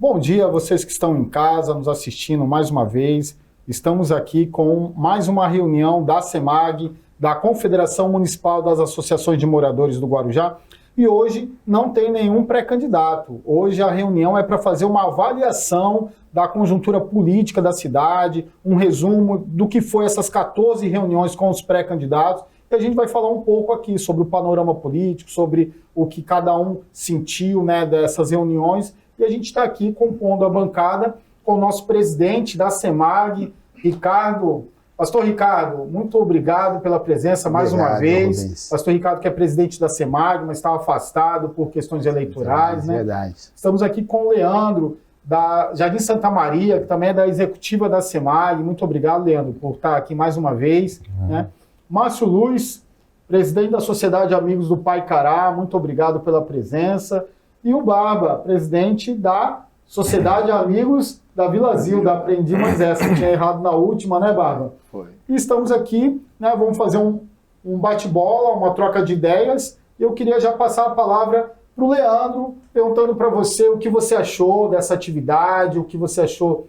Bom dia a vocês que estão em casa, nos assistindo mais uma vez. Estamos aqui com mais uma reunião da CEMAG, da Confederação Municipal das Associações de Moradores do Guarujá. E hoje não tem nenhum pré-candidato. Hoje a reunião é para fazer uma avaliação da conjuntura política da cidade, um resumo do que foi essas 14 reuniões com os pré-candidatos. E a gente vai falar um pouco aqui sobre o panorama político, sobre o que cada um sentiu, né, dessas reuniões. E a gente está aqui compondo a bancada com o nosso presidente da CEMAG, Ricardo. Pastor Ricardo, muito obrigado pela presença mais uma vez. Rubens. Pastor Ricardo, que é presidente da CEMAG, mas estava afastado por questões eleitorais, né? Verdade. Estamos aqui com o Leandro, da Jardim Santa Maria, que também é da executiva da CEMAG. Muito obrigado, Leandro, por estar aqui mais uma vez. Né? Márcio Luz, presidente da Sociedade Amigos do Pai Cará, muito obrigado pela presença. E o Barba, presidente da Sociedade Amigos da Vila Zilda. Aprendi mais essa, tinha errado na última, né, Barba? Foi. E estamos aqui, né, vamos fazer um bate-bola, uma troca de ideias. E eu queria já passar a palavra para o Leandro, perguntando para você o que você achou dessa atividade, o que você achou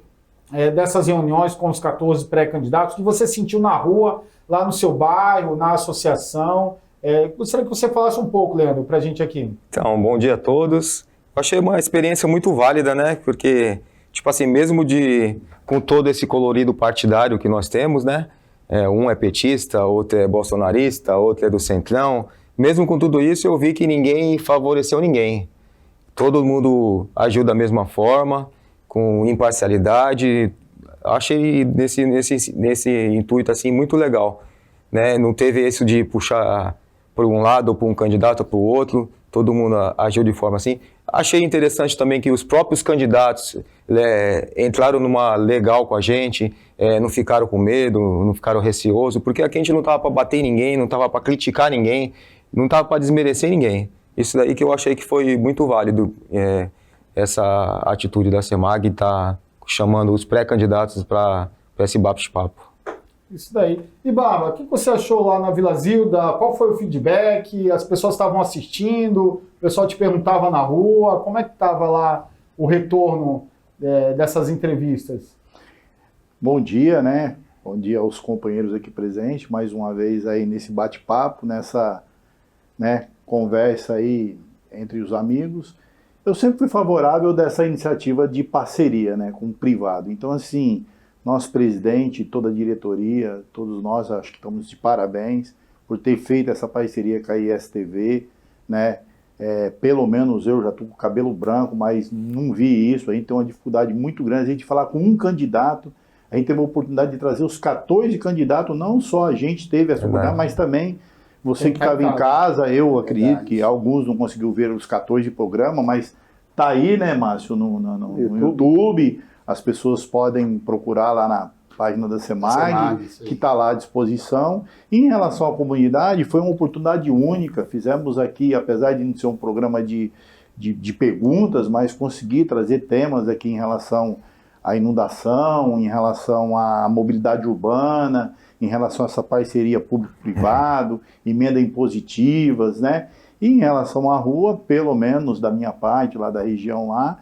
dessas reuniões com os 14 pré-candidatos, o que você sentiu na rua, lá no seu bairro, na associação. Gostaria que você falasse um pouco, Leandro, para a gente aqui. Então, bom dia a todos. Eu achei uma experiência muito válida, né? Porque, tipo assim, mesmo com todo esse colorido partidário que nós temos, né? Um é petista, outro é bolsonarista, outro é do centrão. Mesmo com tudo isso, eu vi que ninguém favoreceu ninguém. Todo mundo agiu da mesma forma, com imparcialidade. Achei nesse intuito, assim, muito legal, né? Não teve isso de puxar por um lado ou por um candidato ou para o outro, todo mundo agiu de forma assim. Achei interessante também que os próprios candidatos entraram numa legal com a gente, não ficaram com medo, não ficaram receosos, porque aqui a gente não estava para bater em ninguém, não estava para criticar ninguém, não estava para desmerecer ninguém. Isso daí que eu achei que foi muito válido, essa atitude da CEMAG, estar chamando os pré-candidatos para esse bate-papo. Isso daí. E, Barba, o que você achou lá na Vila Zilda? Qual foi o feedback? As pessoas estavam assistindo? O pessoal te perguntava na rua? Como é que estava lá o retorno dessas entrevistas? Bom dia, né? Bom dia aos companheiros aqui presentes, mais uma vez aí nesse bate-papo, nessa, né, conversa aí entre os amigos. Eu sempre fui favorável dessa iniciativa de parceria, né, com o privado. Então, assim, nosso presidente, toda a diretoria, todos nós, acho que estamos de parabéns por ter feito essa parceria com a ISTV, né? Pelo menos eu já estou com o cabelo branco, mas não vi isso. A gente tem uma dificuldade muito grande. A gente falar com um candidato, a gente teve a oportunidade de trazer os 14 candidatos, não só a gente teve essa oportunidade, mas também você que estava em casa, eu acredito que alguns não conseguiu ver os 14 programas, mas tá aí, né, Márcio, no YouTube. As pessoas podem procurar lá na página da CEMAG, que está lá à disposição. E em relação à comunidade, foi uma oportunidade única. Fizemos aqui, apesar de não ser um programa de perguntas, mas consegui trazer temas aqui em relação à inundação, em relação à mobilidade urbana, em relação a essa parceria público-privado, emenda impositivas, né? E em relação à rua, pelo menos da minha parte, lá da região lá,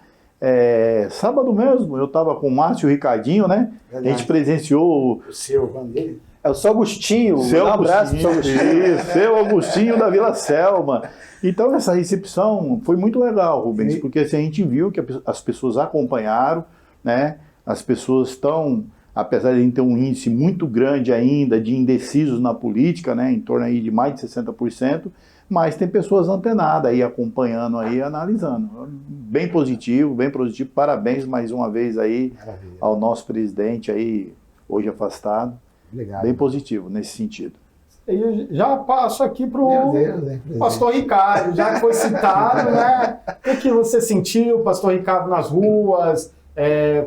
sábado mesmo, eu estava com o Márcio e o Ricardinho, né? Verdade. A gente presenciou o seu dele. É o seu Agostinho. Um abraço pro seu Agostinho. Seu Agostinho da Vila Selma. Então essa recepção foi muito legal, Rubens, porque assim, a gente viu que as pessoas acompanharam, né? As pessoas estão, apesar de a gente ter um índice muito grande ainda de indecisos na política, né? Em torno aí de mais de 60%, mas tem pessoas antenadas aí, acompanhando aí, analisando. Bem positivo, parabéns mais uma vez aí ao nosso presidente aí, hoje afastado. Legal. Bem positivo nesse sentido. Eu já passo aqui para o pastor Ricardo, já que foi citado, né? O que você sentiu, pastor Ricardo, nas ruas?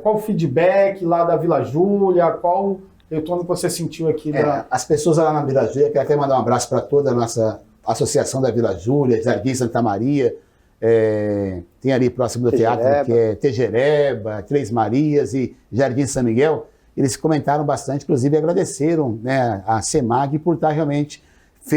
Qual o feedback lá da Vila Júlia? Qual retorno que você sentiu aqui? As pessoas lá na Vila Júlia, quero até mandar um abraço para toda a nossa Associação da Vila Júlia, Jardim Santa Maria, tem ali próximo do teatro, que é Tejereba, Três Marias e Jardim São Miguel. Eles comentaram bastante, inclusive agradeceram, né, a CEMAG por estar realmente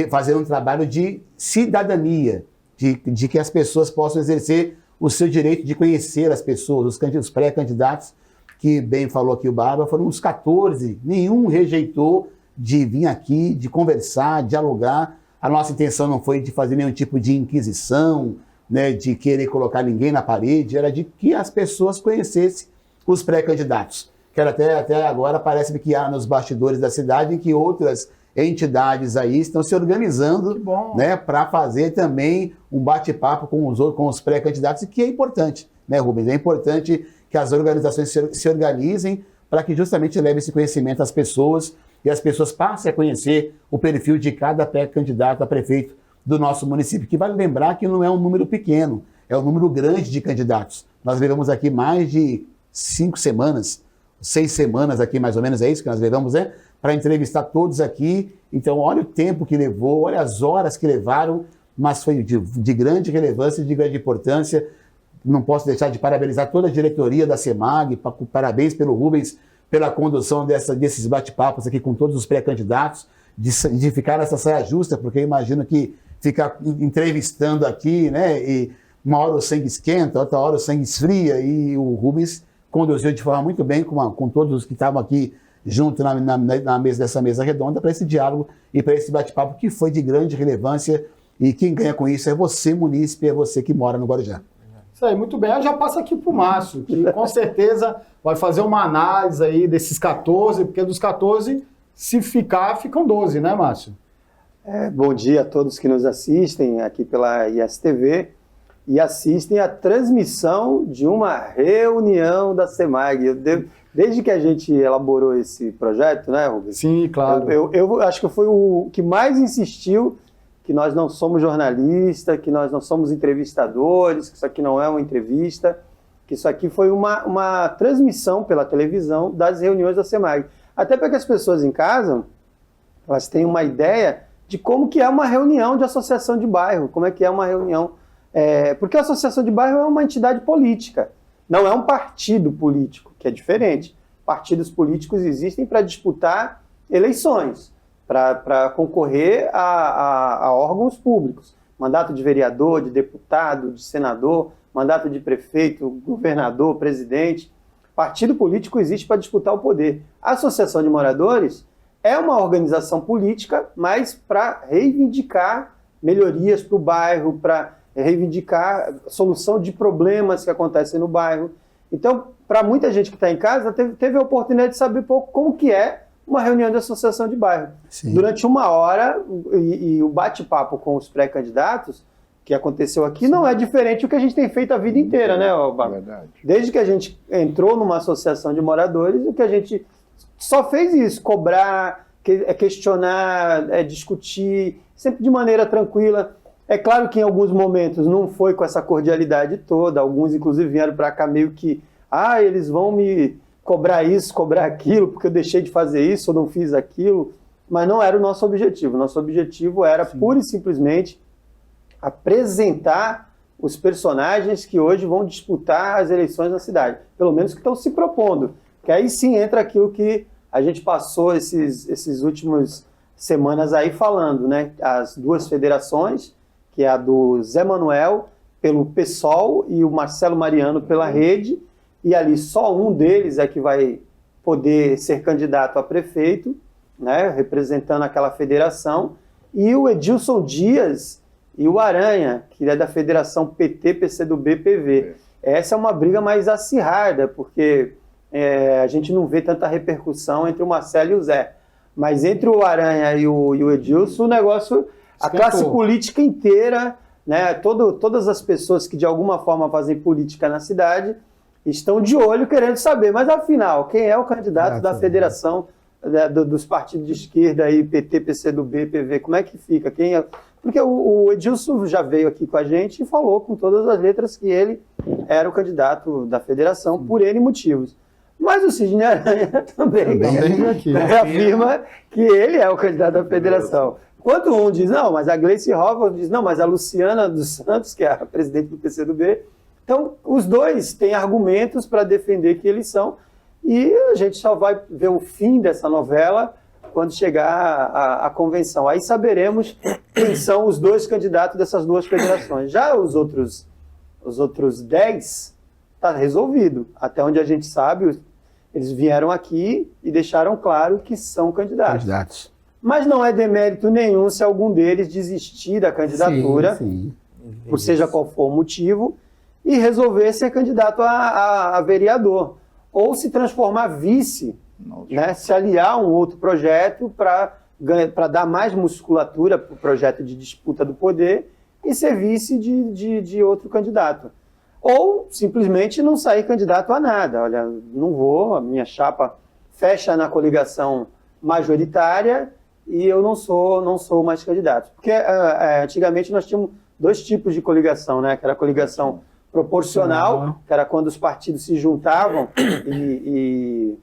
fazendo um trabalho de cidadania, de que as pessoas possam exercer o seu direito de conhecer as pessoas, os pré-candidatos, que bem falou aqui o Barba, foram uns 14, nenhum rejeitou de vir aqui, de conversar, dialogar. A nossa intenção não foi de fazer nenhum tipo de inquisição, né, de querer colocar ninguém na parede, era de que as pessoas conhecessem os pré-candidatos. Que até agora parece que há nos bastidores da cidade que outras entidades aí estão se organizando, né, para fazer também um bate-papo com os pré-candidatos, e que é importante, né, Rubens? É importante que as organizações se organizem para que justamente leve esse conhecimento às pessoas e as pessoas passem a conhecer o perfil de cada pré-candidato a prefeito do nosso município, que vale lembrar que não é um número pequeno, é um número grande de candidatos. Nós levamos aqui mais de 5 semanas, 6 semanas aqui mais ou menos, é isso que nós levamos, né? Para entrevistar todos aqui. Então, olha o tempo que levou, olha as horas que levaram, mas foi de grande relevância e de grande importância. Não posso deixar de parabenizar toda a diretoria da CEMAG, parabéns pelo Rubens, pela condução desses bate-papos aqui com todos os pré-candidatos, de ficar nessa saia justa, porque eu imagino que ficar entrevistando aqui, né, e uma hora o sangue esquenta, outra hora o sangue esfria, e o Rubens conduziu de forma muito bem com todos os que estavam aqui junto na mesa dessa mesa redonda para esse diálogo e para esse bate-papo que foi de grande relevância, e quem ganha com isso é você, munícipe, é você que mora no Guarujá. Isso aí, muito bem. Eu já passo aqui para o Márcio, que com certeza vai fazer uma análise aí desses 14, porque dos 14, se ficar, ficam 12, né, Márcio? Bom dia a todos que nos assistem aqui pela ISTV e assistem a transmissão de uma reunião da CEMAG. Desde que a gente elaborou esse projeto, né, Rubens? Sim, claro. Eu acho que foi o que mais insistiu que nós não somos jornalistas, que nós não somos entrevistadores, que isso aqui não é uma entrevista, que isso aqui foi uma transmissão pela televisão das reuniões da CEMAG. Até para que as pessoas em casa, elas tenham uma ideia de como que é uma reunião de associação de bairro, como é que é uma reunião. Porque a associação de bairro é uma entidade política, não é um partido político, que é diferente. Partidos políticos existem para disputar eleições, para concorrer a órgãos públicos. Mandato de vereador, de deputado, de senador, mandato de prefeito, governador, presidente. Partido político existe para disputar o poder. A associação de moradores é uma organização política, mas para reivindicar melhorias para o bairro, para reivindicar solução de problemas que acontecem no bairro. Então, para muita gente que está em casa, teve a oportunidade de saber um pouco como que é uma reunião de associação de bairro. Sim. Durante 1 hora, e o bate-papo com os pré-candidatos, que aconteceu aqui, não é diferente do que a gente tem feito a vida inteira, né, Barba? Verdade. Desde que a gente entrou numa associação de moradores, o que a gente só fez isso, cobrar, questionar, discutir, sempre de maneira tranquila. É claro que em alguns momentos não foi com essa cordialidade toda, alguns inclusive vieram para cá meio que, eles vão me cobrar isso, cobrar aquilo, porque eu deixei de fazer isso ou não fiz aquilo, mas não era o nosso objetivo. Nosso objetivo era pura e simplesmente apresentar os personagens que hoje vão disputar as eleições na cidade, pelo menos que estão se propondo, que aí sim entra aquilo que a gente passou esses últimos semanas aí falando, né? As duas federações, que é a do Zé Manuel pelo PSOL e o Marcelo Mariano pela Rede, e ali só um deles é que vai poder ser candidato a prefeito, né, representando aquela federação, e o Edilson Dias e o Aranha, que é da federação PT, PCdoB, PV. Essa é uma briga mais acirrada, porque a gente não vê tanta repercussão entre o Marcelo e o Zé. Mas entre o Aranha e o Edilson, o negócio, a classe política inteira, né, todas as pessoas que de alguma forma fazem política na cidade, estão de olho querendo saber, mas afinal, quem é o candidato da federação dos partidos de esquerda, aí, PT, PCdoB, PV, como é que fica? Quem é? Porque o Edilson já veio aqui com a gente e falou com todas as letras que ele era o candidato da federação por N motivos. Mas o Sidney Aranha também afirma que ele é o candidato da federação. Enquanto um diz, não, mas a Gleice Hoffmann diz, não, mas a Luciana dos Santos, que é a presidente do PCdoB. Então, os dois têm argumentos para defender que eles são, e a gente só vai ver o fim dessa novela quando chegar a convenção. Aí saberemos quem são os dois candidatos dessas duas federações. Já os outros os outros 10, está resolvido. Até onde a gente sabe, eles vieram aqui e deixaram claro que são candidatos. Mas não é demérito nenhum se algum deles desistir da candidatura, sim. por seja qual for o motivo, e resolver ser candidato a vereador. Ou se transformar vice, né, se aliar a um outro projeto para dar mais musculatura para o projeto de disputa do poder e ser vice de outro candidato. Ou simplesmente não sair candidato a nada. Olha, não vou, a minha chapa fecha na coligação majoritária e eu não sou mais candidato. Porque antigamente nós tínhamos 2 tipos de coligação, né? Que era a coligação proporcional, que era quando os partidos se juntavam e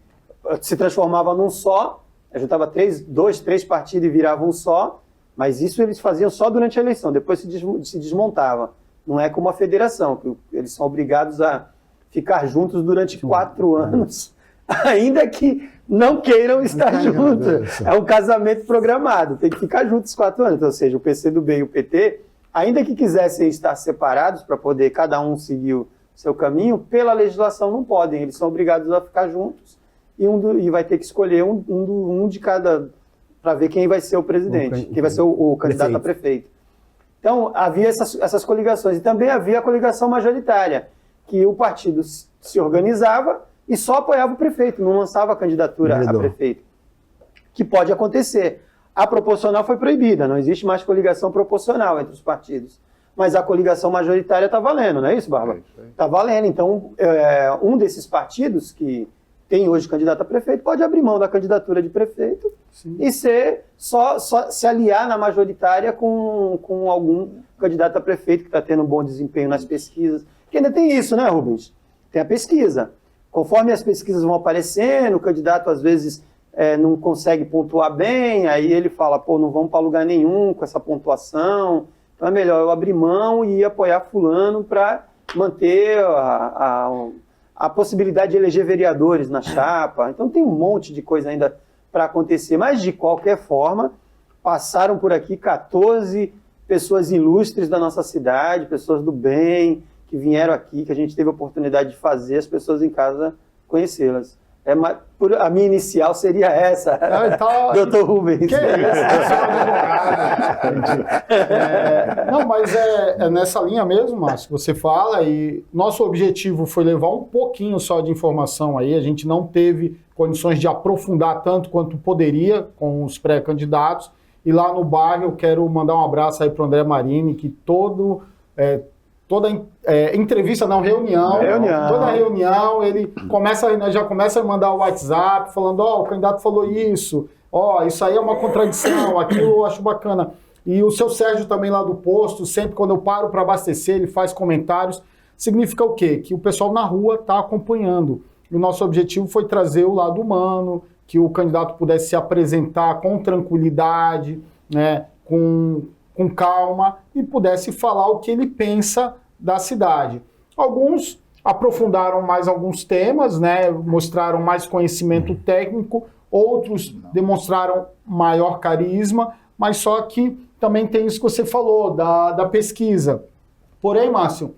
se transformavam num só, juntava 2, 3 partidos e viravam um só, mas isso eles faziam só durante a eleição, depois se desmontava. Não é como a federação, que eles são obrigados a ficar juntos durante 4 anos, ainda que não queiram estar juntos. É um casamento programado, tem que ficar juntos 4 anos. Então, ou seja, o PCdoB e o PT, ainda que quisessem estar separados para poder cada um seguir o seu caminho, pela legislação não podem, eles são obrigados a ficar juntos e vai ter que escolher um de cada, para ver quem vai ser o presidente, quem vai ser o candidato a prefeito. Então, havia essas coligações. E também havia a coligação majoritária, que o partido se organizava e só apoiava o prefeito, não lançava a candidatura a prefeito. Que pode acontecer. A proporcional foi proibida, não existe mais coligação proporcional entre os partidos. Mas a coligação majoritária está valendo, não é isso, Bárbara? Está valendo. Então, um desses partidos que tem hoje candidato a prefeito pode abrir mão da candidatura de prefeito e só se aliar na majoritária com algum candidato a prefeito que está tendo um bom desempenho nas pesquisas. Porque ainda tem isso, né, Rubens? Tem a pesquisa. Conforme as pesquisas vão aparecendo, o candidato às vezes não consegue pontuar bem, aí ele fala, pô, não vamos para lugar nenhum com essa pontuação, então é melhor eu abrir mão e apoiar fulano para manter a possibilidade de eleger vereadores na chapa. Então tem um monte de coisa ainda para acontecer, mas de qualquer forma, passaram por aqui 14 pessoas ilustres da nossa cidade, pessoas do bem, que vieram aqui, que a gente teve a oportunidade de fazer as pessoas em casa conhecê-las. A minha inicial seria essa, Dr. Rubens. Que isso, não, mas é nessa linha mesmo, Márcio, que você fala, e nosso objetivo foi levar um pouquinho só de informação aí, a gente não teve condições de aprofundar tanto quanto poderia com os pré-candidatos, e lá no bairro eu quero mandar um abraço aí para o André Marini, que toda entrevista, não, reunião, toda reunião, ele já começa a mandar o WhatsApp falando, o candidato falou isso, isso aí é uma contradição, aquilo eu acho bacana. E o seu Sérgio também lá do posto, sempre quando eu paro para abastecer, ele faz comentários. Significa o quê? Que o pessoal na rua está acompanhando. E o nosso objetivo foi trazer o lado humano, que o candidato pudesse se apresentar com tranquilidade, né, com calma, e pudesse falar o que ele pensa da cidade. Alguns aprofundaram mais alguns temas, né, mostraram mais conhecimento técnico, outros demonstraram maior carisma, mas só que também tem isso que você falou, da pesquisa. Porém, Márcio,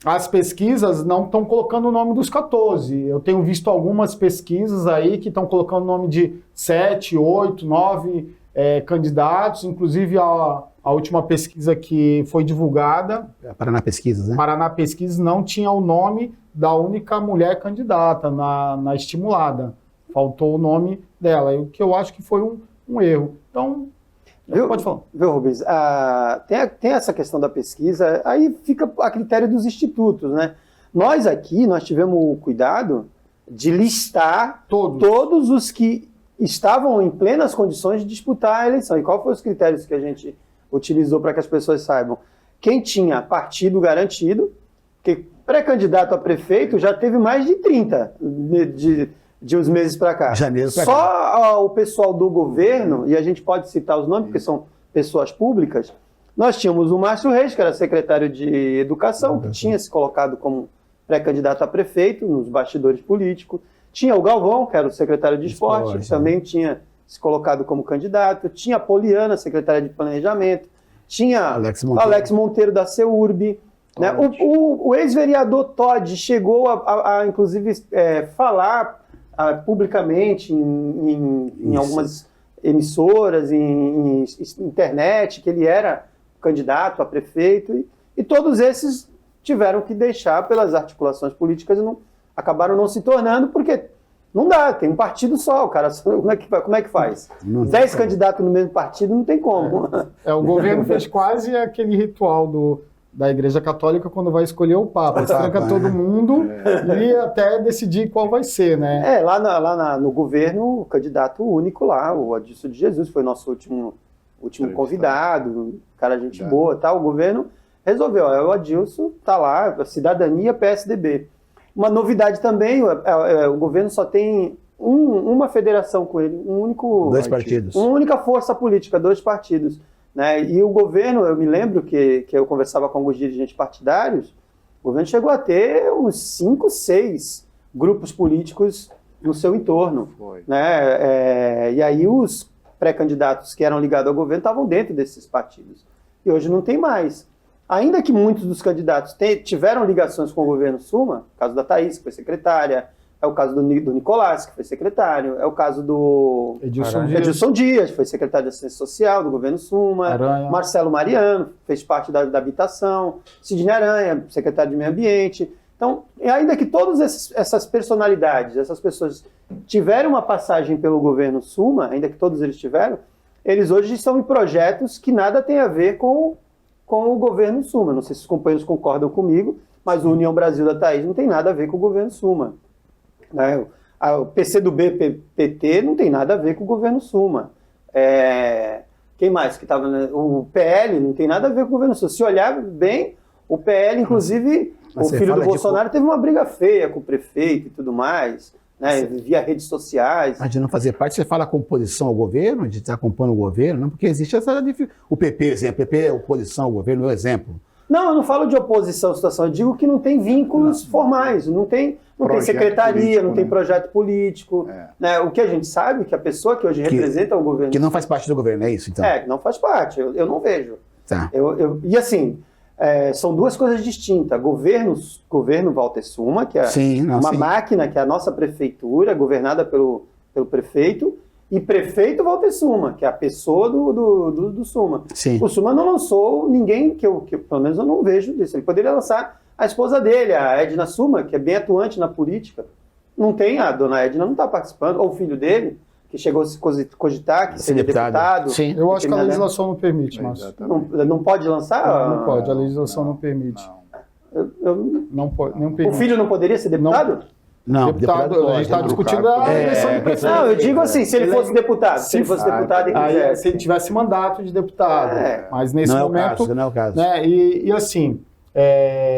as pesquisas não estão colocando o nome dos 14. Eu tenho visto algumas pesquisas aí que estão colocando o nome de 7, 8, 9 candidatos, inclusive a última pesquisa que foi divulgada, Paraná Pesquisas, né? Paraná Pesquisas não tinha o nome da única mulher candidata na estimulada. Faltou o nome dela, o que eu acho que foi um erro. Então, pode falar. Viu, Rubens? Tem essa questão da pesquisa, aí fica a critério dos institutos, né? Nós tivemos o cuidado de listar todos os que estavam em plenas condições de disputar a eleição. E qual foram os critérios que a gente utilizou para que as pessoas saibam? Quem tinha partido garantido, que pré-candidato a prefeito já teve mais de 30 de uns meses para cá. Janeiro pra Só o pessoal do governo, e a gente pode citar os nomes, porque são pessoas públicas, nós tínhamos o Márcio Reis, que era secretário de Educação, que tinha se colocado como pré-candidato a prefeito nos bastidores políticos. Tinha o Galvão, que era o secretário de Esporte, que também tinha se colocado como candidato. Tinha a Poliana, secretária de Planejamento. Tinha Alex Monteiro da CEURB. Né? O ex-vereador Todd chegou a inclusive, falar publicamente em algumas emissoras, em internet, que ele era candidato a prefeito, e todos esses tiveram que deixar pelas articulações políticas e acabaram não se tornando, porque não dá, tem um partido só, o cara, como é que faz? 10 candidatos no mesmo partido não tem como. O governo fez quase aquele ritual da Igreja Católica quando vai escolher o Papa. Tranca todo mundo e até decidir qual vai ser, né? No governo, o candidato único lá, o Adilson de Jesus, foi nosso último convidado, cara, gente boa, tá? O governo resolveu, o Adilson tá lá, cidadania, PSDB. Uma novidade também, o governo só tem uma federação com ele, dois partidos. Uma única força política, 2 partidos. Né? E o governo, eu me lembro que eu conversava com alguns dirigentes partidários, o governo chegou a ter uns 5, 6 grupos políticos no seu entorno. Né? E aí os pré-candidatos que eram ligados ao governo estavam dentro desses partidos. E hoje não tem mais. Ainda que muitos dos candidatos tiveram ligações com o governo Suma, o caso da Thaís, que foi secretária, é o caso do Nicolás, que foi secretário, é o caso do Edilson Dias, que foi secretário de Assistência Social do governo Suma, Aranha. Marcelo Mariano, fez parte da habitação, Sidney Aranha, secretário de Meio Ambiente. Então, ainda que todas essas personalidades, essas pessoas tiveram uma passagem pelo governo Suma, ainda que todos eles tiveram, eles hoje estão em projetos que nada tem a ver com o governo Suma. Não sei se os companheiros concordam comigo, mas o União Brasil da Thaís não tem nada a ver com o governo Suma. Né? O PCdoB, PT não tem nada a ver com o governo Suma. Quem mais que estava? O PL não tem nada a ver com o governo Suma. Se olhar bem, o PL, inclusive, o filho do Bolsonaro teve uma briga feia com o prefeito e tudo mais, né? Via redes sociais. Mas de não fazer parte, você fala com oposição ao governo, de estar acompanhando o governo, não? Porque existe essa dificuldade. O PP, exemplo, o PP é oposição ao governo, é um exemplo. Não, eu não falo de oposição à situação, eu digo que não tem vínculos formais, não tem secretaria, político, não tem projeto político. Né? O que a gente sabe, que a pessoa que hoje representa o governo... Que não faz parte do governo, é isso então? Que não faz parte, eu não vejo. Tá. E assim, são duas coisas distintas. Governo Walter Suma, que é máquina, que é a nossa prefeitura, governada pelo prefeito, e prefeito Walter Suma, que é a pessoa do Suma. Sim. O Suma não lançou ninguém que pelo menos eu não vejo disso. Ele poderia lançar a esposa dele, a Edna Suma, que é bem atuante na política. Não tem, a dona Edna não está participando, ou o filho dele, que chegou a se cogitar, que seria deputado. Sim. Eu acho que a legislação não permite, mas... Não pode lançar? Não pode, a legislação não permite. Não pode, não permite. O filho não poderia ser deputado? Não, deputado, a gente está discutindo a eleição do prefeito. Não, eu digo assim, se ele fosse deputado. Se ele fosse deputado e quisesse. Se ele tivesse mandato de deputado. Mas nesse momento... Não é o caso. Né, e assim,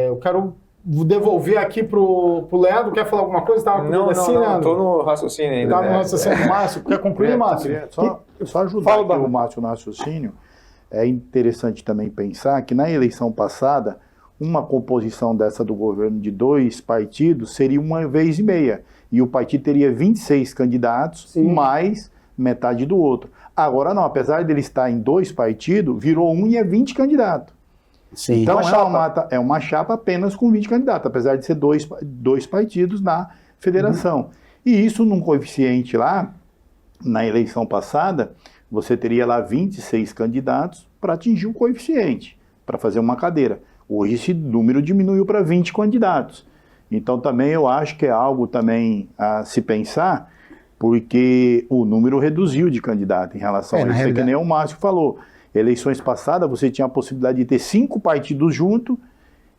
eu quero devolver aqui pro Leandro. Quer falar alguma coisa? Não, estou no raciocínio ainda. Está no raciocínio do Márcio? Quer concluir, Márcio? Só ajudar aqui o Márcio no raciocínio. É interessante também pensar que na eleição passada, uma composição dessa do governo de 2 partidos seria 1,5 e o partido teria 26 candidatos, mais metade do outro. Agora não, apesar dele estar em 2 partidos, virou 1 e é 20 candidatos. Sim. Então é uma chapa apenas com 20 candidatos, apesar de ser dois partidos na federação. E isso num coeficiente lá, na eleição passada, você teria lá 26 candidatos para atingir o coeficiente, para fazer uma cadeira. Hoje esse número diminuiu para 20 candidatos. Então também eu acho que é algo também a se pensar, porque o número reduziu de candidato em relação a isso. É que nem o Márcio falou. Eleições passadas você tinha a possibilidade de ter 5 partidos juntos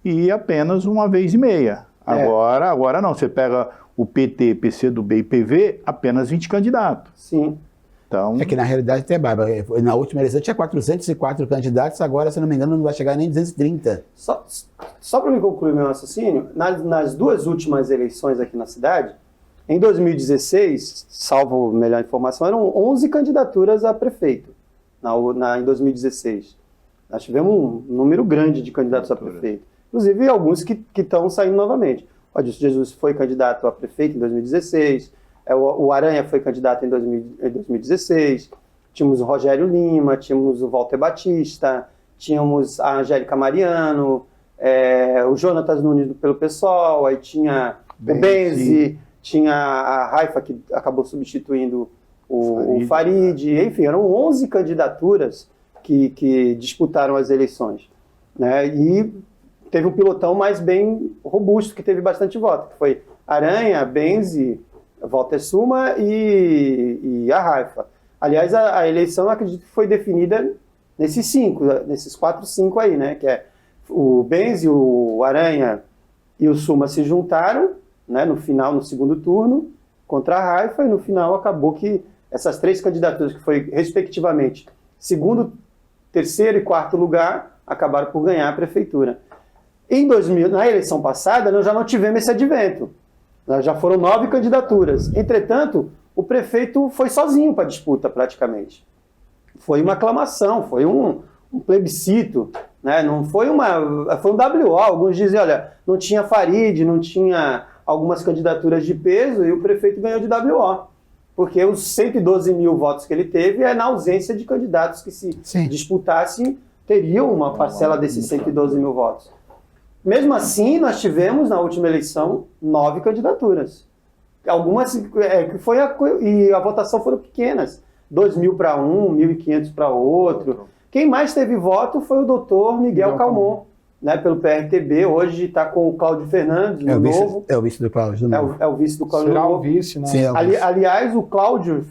e apenas 1,5. Agora não, você pega o PT, PCdoB e PV, apenas 20 candidatos. Sim. Então... É que na realidade tem barba. Na última eleição tinha 404 candidatos, agora, se não me engano, não vai chegar nem 230. Só para me concluir meu raciocínio, nas 2 últimas eleições aqui na cidade, em 2016, salvo melhor informação, eram 11 candidaturas a prefeito, em 2016. Nós tivemos um número grande de candidatos a prefeito. Inclusive alguns que estão saindo novamente. O Adilson Jesus foi candidato a prefeito em 2016, o Aranha foi candidato em 2016, tínhamos o Rogério Lima, tínhamos o Walter Batista, tínhamos a Angélica Mariano, o Jonatas Nunes pelo PSOL, aí tinha o Benzi, tinha a Raifa, que acabou substituindo o Farid, enfim, eram 11 candidaturas que disputaram as eleições, né? E teve um pilotão mais bem robusto, que teve bastante voto, que foi Aranha, Benzi, Walter Suma e a Raifa. Aliás, a eleição, eu acredito que foi definida nesses 4, 5 aí, né? Que é o Benzi, o Aranha e o Suma se juntaram, né, no final, no segundo turno, contra a Raifa, e no final acabou que essas 3 candidaturas, que foi, respectivamente, segundo, terceiro e quarto lugar, acabaram por ganhar a prefeitura. Na eleição passada, nós já não tivemos esse advento. Já foram 9 candidaturas. Entretanto, o prefeito foi sozinho para a disputa, praticamente. Foi uma aclamação, foi um plebiscito, né? Não foi foi um WO. Alguns dizem, olha, não tinha Farid, não tinha algumas candidaturas de peso, e o prefeito ganhou de WO. Porque os 112 mil votos que ele teve é na ausência de candidatos que se disputassem, teriam uma parcela desses 112 mil votos. Mesmo assim, nós tivemos, na última eleição, 9 candidaturas. Algumas, e a votação foram pequenas. 2.000 para um, 1.500 para outro. Quem mais teve voto foi o doutor Miguel Calmon, né, pelo PRTB. Hoje está com o Cláudio Fernandes, no Novo. É o vice do Cláudio. É o vice do Cláudio. Será o vice, né? Sim, Aliás, o Cláudio,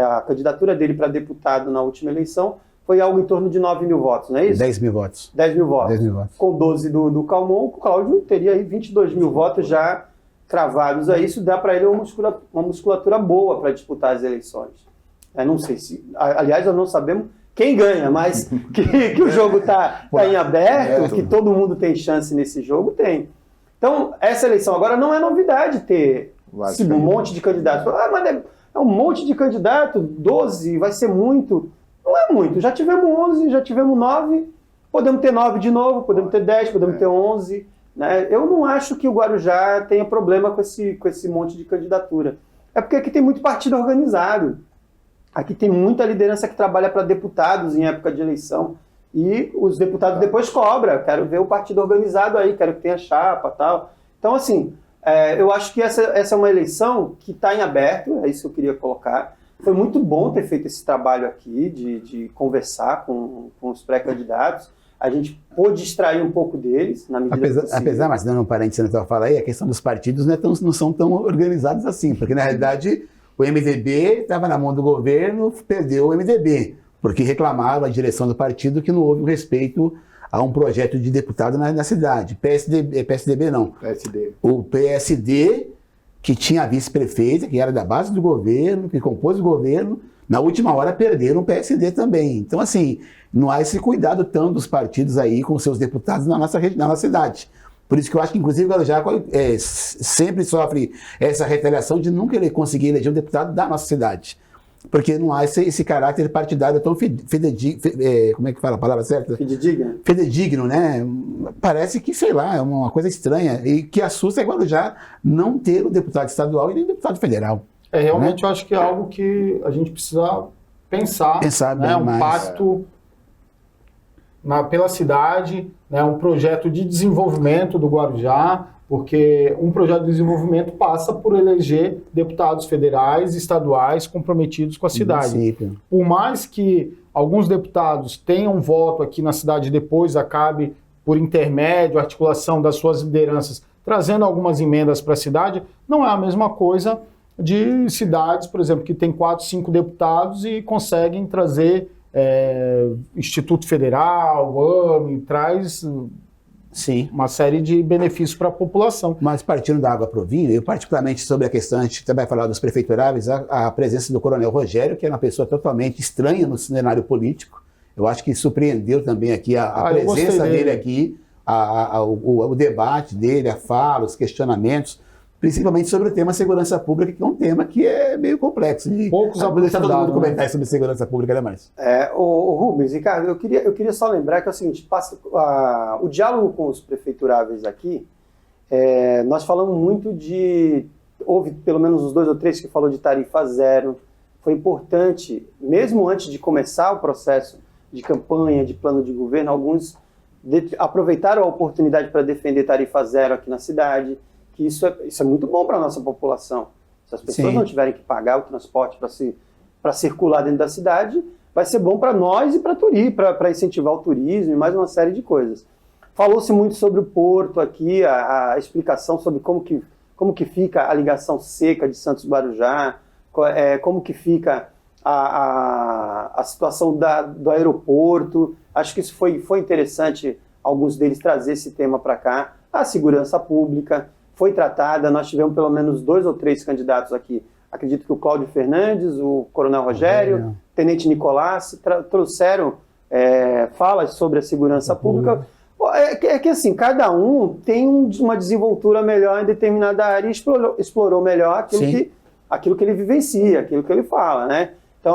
a candidatura dele para deputado na última eleição foi algo em torno de 9 mil votos, não é isso? 10 mil votos. 10 mil votos. 10 mil votos. Com 12 do Calmon, o Cláudio teria aí 22 mil votos já cravados aí. Isso dá para ele uma musculatura boa para disputar as eleições. Eu não sei se... Aliás, nós não sabemos quem ganha, mas que o jogo está em aberto, que todo mundo tem chance nesse jogo, tem. Então, essa eleição agora não é novidade ter esse monte de candidatos. Mas é um monte de candidato, 12, vai ser muito... Não é muito, já tivemos 11, já tivemos 9, podemos ter 9 de novo, podemos ter 10, podemos ter 11. Né? Eu não acho que o Guarujá tenha problema com esse monte de candidatura. É porque aqui tem muito partido organizado. Aqui tem muita liderança que trabalha para deputados em época de eleição. E os deputados depois cobram. Quero ver o partido organizado aí, quero que tenha chapa e tal. Então, assim, eu acho que essa é uma eleição que está em aberto, é isso que eu queria colocar. Foi muito bom ter feito esse trabalho aqui, de conversar com os pré-candidatos. A gente pôde extrair um pouco deles, na medida possível. Apesar, mas dando um parênteses na tua fala aí, a questão dos partidos não são tão organizados assim, porque na realidade o MDB estava na mão do governo, perdeu o MDB, porque reclamava a direção do partido que não houve um respeito a um projeto de deputado na cidade. PSDB não. PSD. O PSD... que tinha a vice-prefeita, que era da base do governo, que compôs o governo, na última hora perderam o PSD também. Então, assim, não há esse cuidado tanto dos partidos aí com seus deputados na nossa cidade. Por isso que eu acho que, inclusive, o Guarujá sempre sofre essa retaliação de nunca conseguir eleger um deputado da nossa cidade. Porque não há esse caráter partidário tão como é que fala a palavra certa? Fidedigno. Fidedigno, né? Parece que, sei lá, é uma coisa estranha. E que assusta é Guarujá não ter o deputado estadual e nem o deputado federal. Realmente, né? Eu acho que é algo que a gente precisa pensar bem né? Um mais. pacto pela cidade, né? Um projeto de desenvolvimento do Guarujá, porque um projeto de desenvolvimento passa por eleger deputados federais e estaduais comprometidos com a cidade. Por mais que alguns deputados tenham voto aqui na cidade e depois acabe, por intermédio, articulação das suas lideranças, trazendo algumas emendas para a cidade, não é a mesma coisa de cidades, por exemplo, que tem 4, 5 deputados e conseguem trazer Instituto Federal, AME, traz... Sim. Uma série de benefícios para a população. Mas partindo da água para o vinho, eu particularmente sobre a questão, a gente também vai falar dos prefeituráveis, a presença do Coronel Rogério, que é uma pessoa totalmente estranha no cenário político. Eu acho que surpreendeu também aqui a presença dele aqui, o debate dele, a fala, os questionamentos, principalmente sobre o tema segurança pública, que é um tema que é meio complexo. Poucos aprofundados, todo mundo comentar sobre segurança pública, né, Márcio? O Rubens, Ricardo, eu queria só lembrar que é o seguinte, o diálogo com os prefeituráveis aqui, nós falamos muito houve pelo menos uns 2 ou 3 que falou de tarifa zero. Foi importante, mesmo antes de começar o processo de campanha, de plano de governo, alguns aproveitaram a oportunidade para defender tarifa zero aqui na cidade, que isso é muito bom para a nossa população. Se as pessoas não tiverem que pagar o transporte para circular dentro da cidade, vai ser bom para nós e para incentivar o turismo e mais uma série de coisas. Falou-se muito sobre o Porto aqui, a explicação sobre como que fica a ligação seca de Santos Guarujá, como que fica a situação do aeroporto. Acho que isso foi interessante, alguns deles trazer esse tema para cá. A segurança pública foi tratada, nós tivemos pelo menos 2 ou 3 candidatos aqui. Acredito que o Cláudio Fernandes, o Coronel Rogério, o Tenente Nicolás trouxeram falas sobre a segurança pública. É que assim, cada um tem uma desenvoltura melhor em determinada área e explorou melhor aquilo que ele vivencia, aquilo que ele fala, né? Então,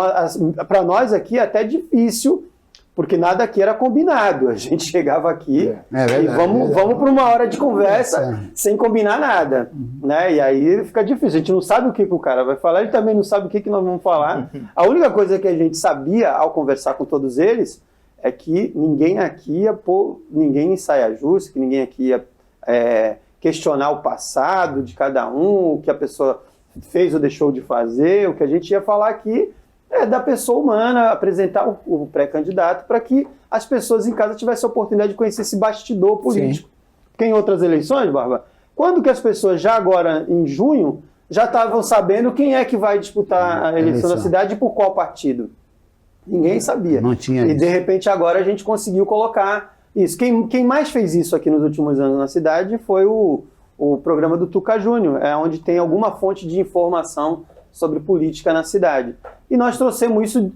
para nós aqui é até difícil, porque nada aqui era combinado. A gente chegava aqui e vamos para uma hora de conversa sem combinar nada, né? E aí fica difícil. A gente não sabe o que o cara vai falar, ele também não sabe o que nós vamos falar. A única coisa que a gente sabia ao conversar com todos eles é que ninguém aqui ia pôr ninguém em saia justa, que ninguém aqui ia questionar o passado de cada um, o que a pessoa fez ou deixou de fazer. O que a gente ia falar aqui é da pessoa humana, apresentar o pré-candidato para que as pessoas em casa tivessem a oportunidade de conhecer esse bastidor político. Porque em outras eleições, Barba, quando que as pessoas já agora, em junho, já estavam sabendo quem é que vai disputar a eleição da cidade e por qual partido? Ninguém sabia. Não tinha e isso. De repente agora a gente conseguiu colocar isso. Quem mais fez isso aqui nos últimos anos na cidade foi o programa do Tuca Júnior, onde tem alguma fonte de informação sobre política na cidade. E nós trouxemos isso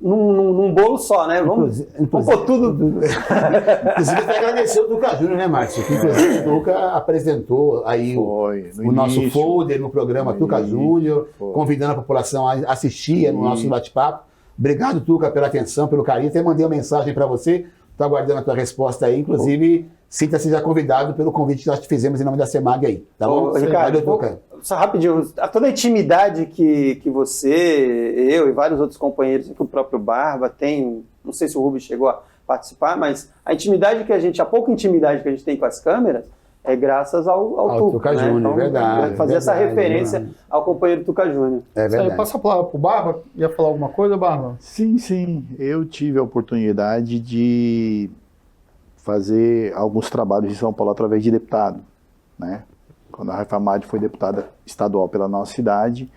num bolo só, né? Vamos pôr tudo. Inclusive, até agradecer o Tuca Júnior, né, Márcio? Inclusive, o Tuca apresentou aí o nosso folder no programa Tuca Júnior, convidando a população a assistir no nosso bate-papo. Obrigado, Tuca, pela atenção, pelo carinho. Até mandei uma mensagem para você. Estou aguardando a tua resposta aí. Inclusive, sinta-se já convidado pelo convite que nós te fizemos em nome da CEMAG aí. Tá bom? Ricardo, Tuca. Só rapidinho, toda a intimidade que você, eu e vários outros companheiros, que o próprio Barba tem, não sei se o Rubens chegou a participar, mas a pouca intimidade que a gente tem com as câmeras é graças ao Tuca, né? Júnior, então, verdade. Fazer essa referência ao companheiro Tuca Júnior. É verdade. Passa a palavra para o Barba. Ia falar alguma coisa, Barba? Sim. Eu tive a oportunidade de fazer alguns trabalhos em São Paulo através de deputado, né? Quando a Raifa Madi foi deputada estadual pela nossa cidade,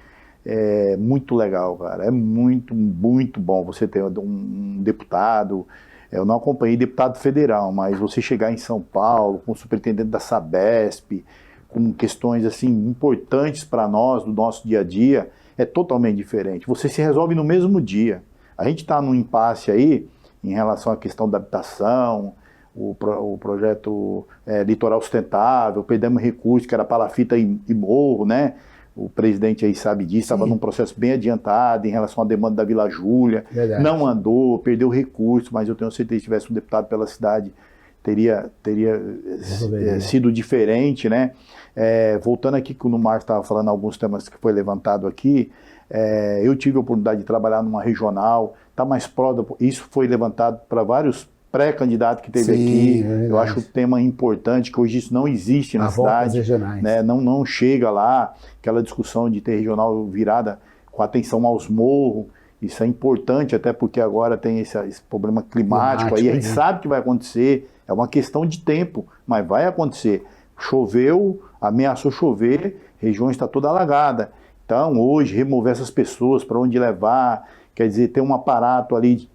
é muito legal, cara. É muito, muito bom você ter um deputado. Eu não acompanhei deputado federal, mas você chegar em São Paulo com o superintendente da Sabesp, com questões assim importantes para nós, do nosso dia a dia, é totalmente diferente. Você se resolve no mesmo dia. A gente está num impasse aí em relação à questão da habitação, o projeto Litoral Sustentável, perdemos recursos que era palafita e morro, né? O presidente aí sabe disso, estava num processo bem adiantado em relação à demanda da Vila Júlia. Verdade. Não andou, perdeu recursos, mas eu tenho certeza que se tivesse um deputado pela cidade, teria sido diferente, né? Voltando aqui que o Márcio estava falando alguns temas que foi levantado aqui, eu tive a oportunidade de trabalhar numa regional, está mais próximo, isso foi levantado para vários pré-candidato que teve aqui, eu acho o tema importante, que hoje isso não existe na cidade, né? Não chega lá, aquela discussão de ter regional virada com atenção aos morros, isso é importante, até porque agora tem esse problema climático aí, a gente sabe que vai acontecer, é uma questão de tempo, mas vai acontecer. Choveu, ameaçou chover, região está toda alagada, então hoje remover essas pessoas, para onde levar, quer dizer, ter um aparato ali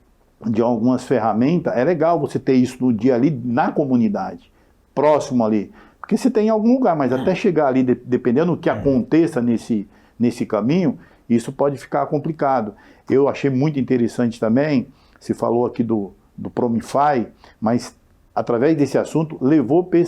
de algumas ferramentas, é legal você ter isso no dia ali, na comunidade, próximo ali, porque você tem em algum lugar, mas até chegar ali, dependendo do que aconteça nesse caminho, isso pode ficar complicado. Eu achei muito interessante também, se falou aqui do Promify, mas através desse assunto, levou para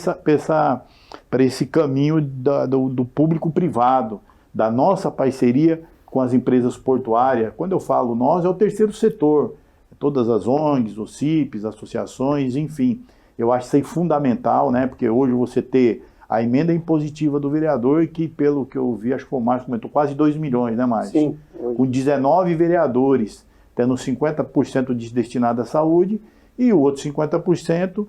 esse caminho do público-privado, da nossa parceria com as empresas portuárias. Quando eu falo nós, é o terceiro setor, todas as ONGs, os CIPs, associações, enfim. Eu acho isso aí fundamental, né? Porque hoje você ter a emenda impositiva do vereador, que pelo que eu vi, acho que o Márcio comentou, quase 2 milhões, né, Márcio? Sim. Com 19 vereadores, tendo 50% destinado à saúde e o outro 50%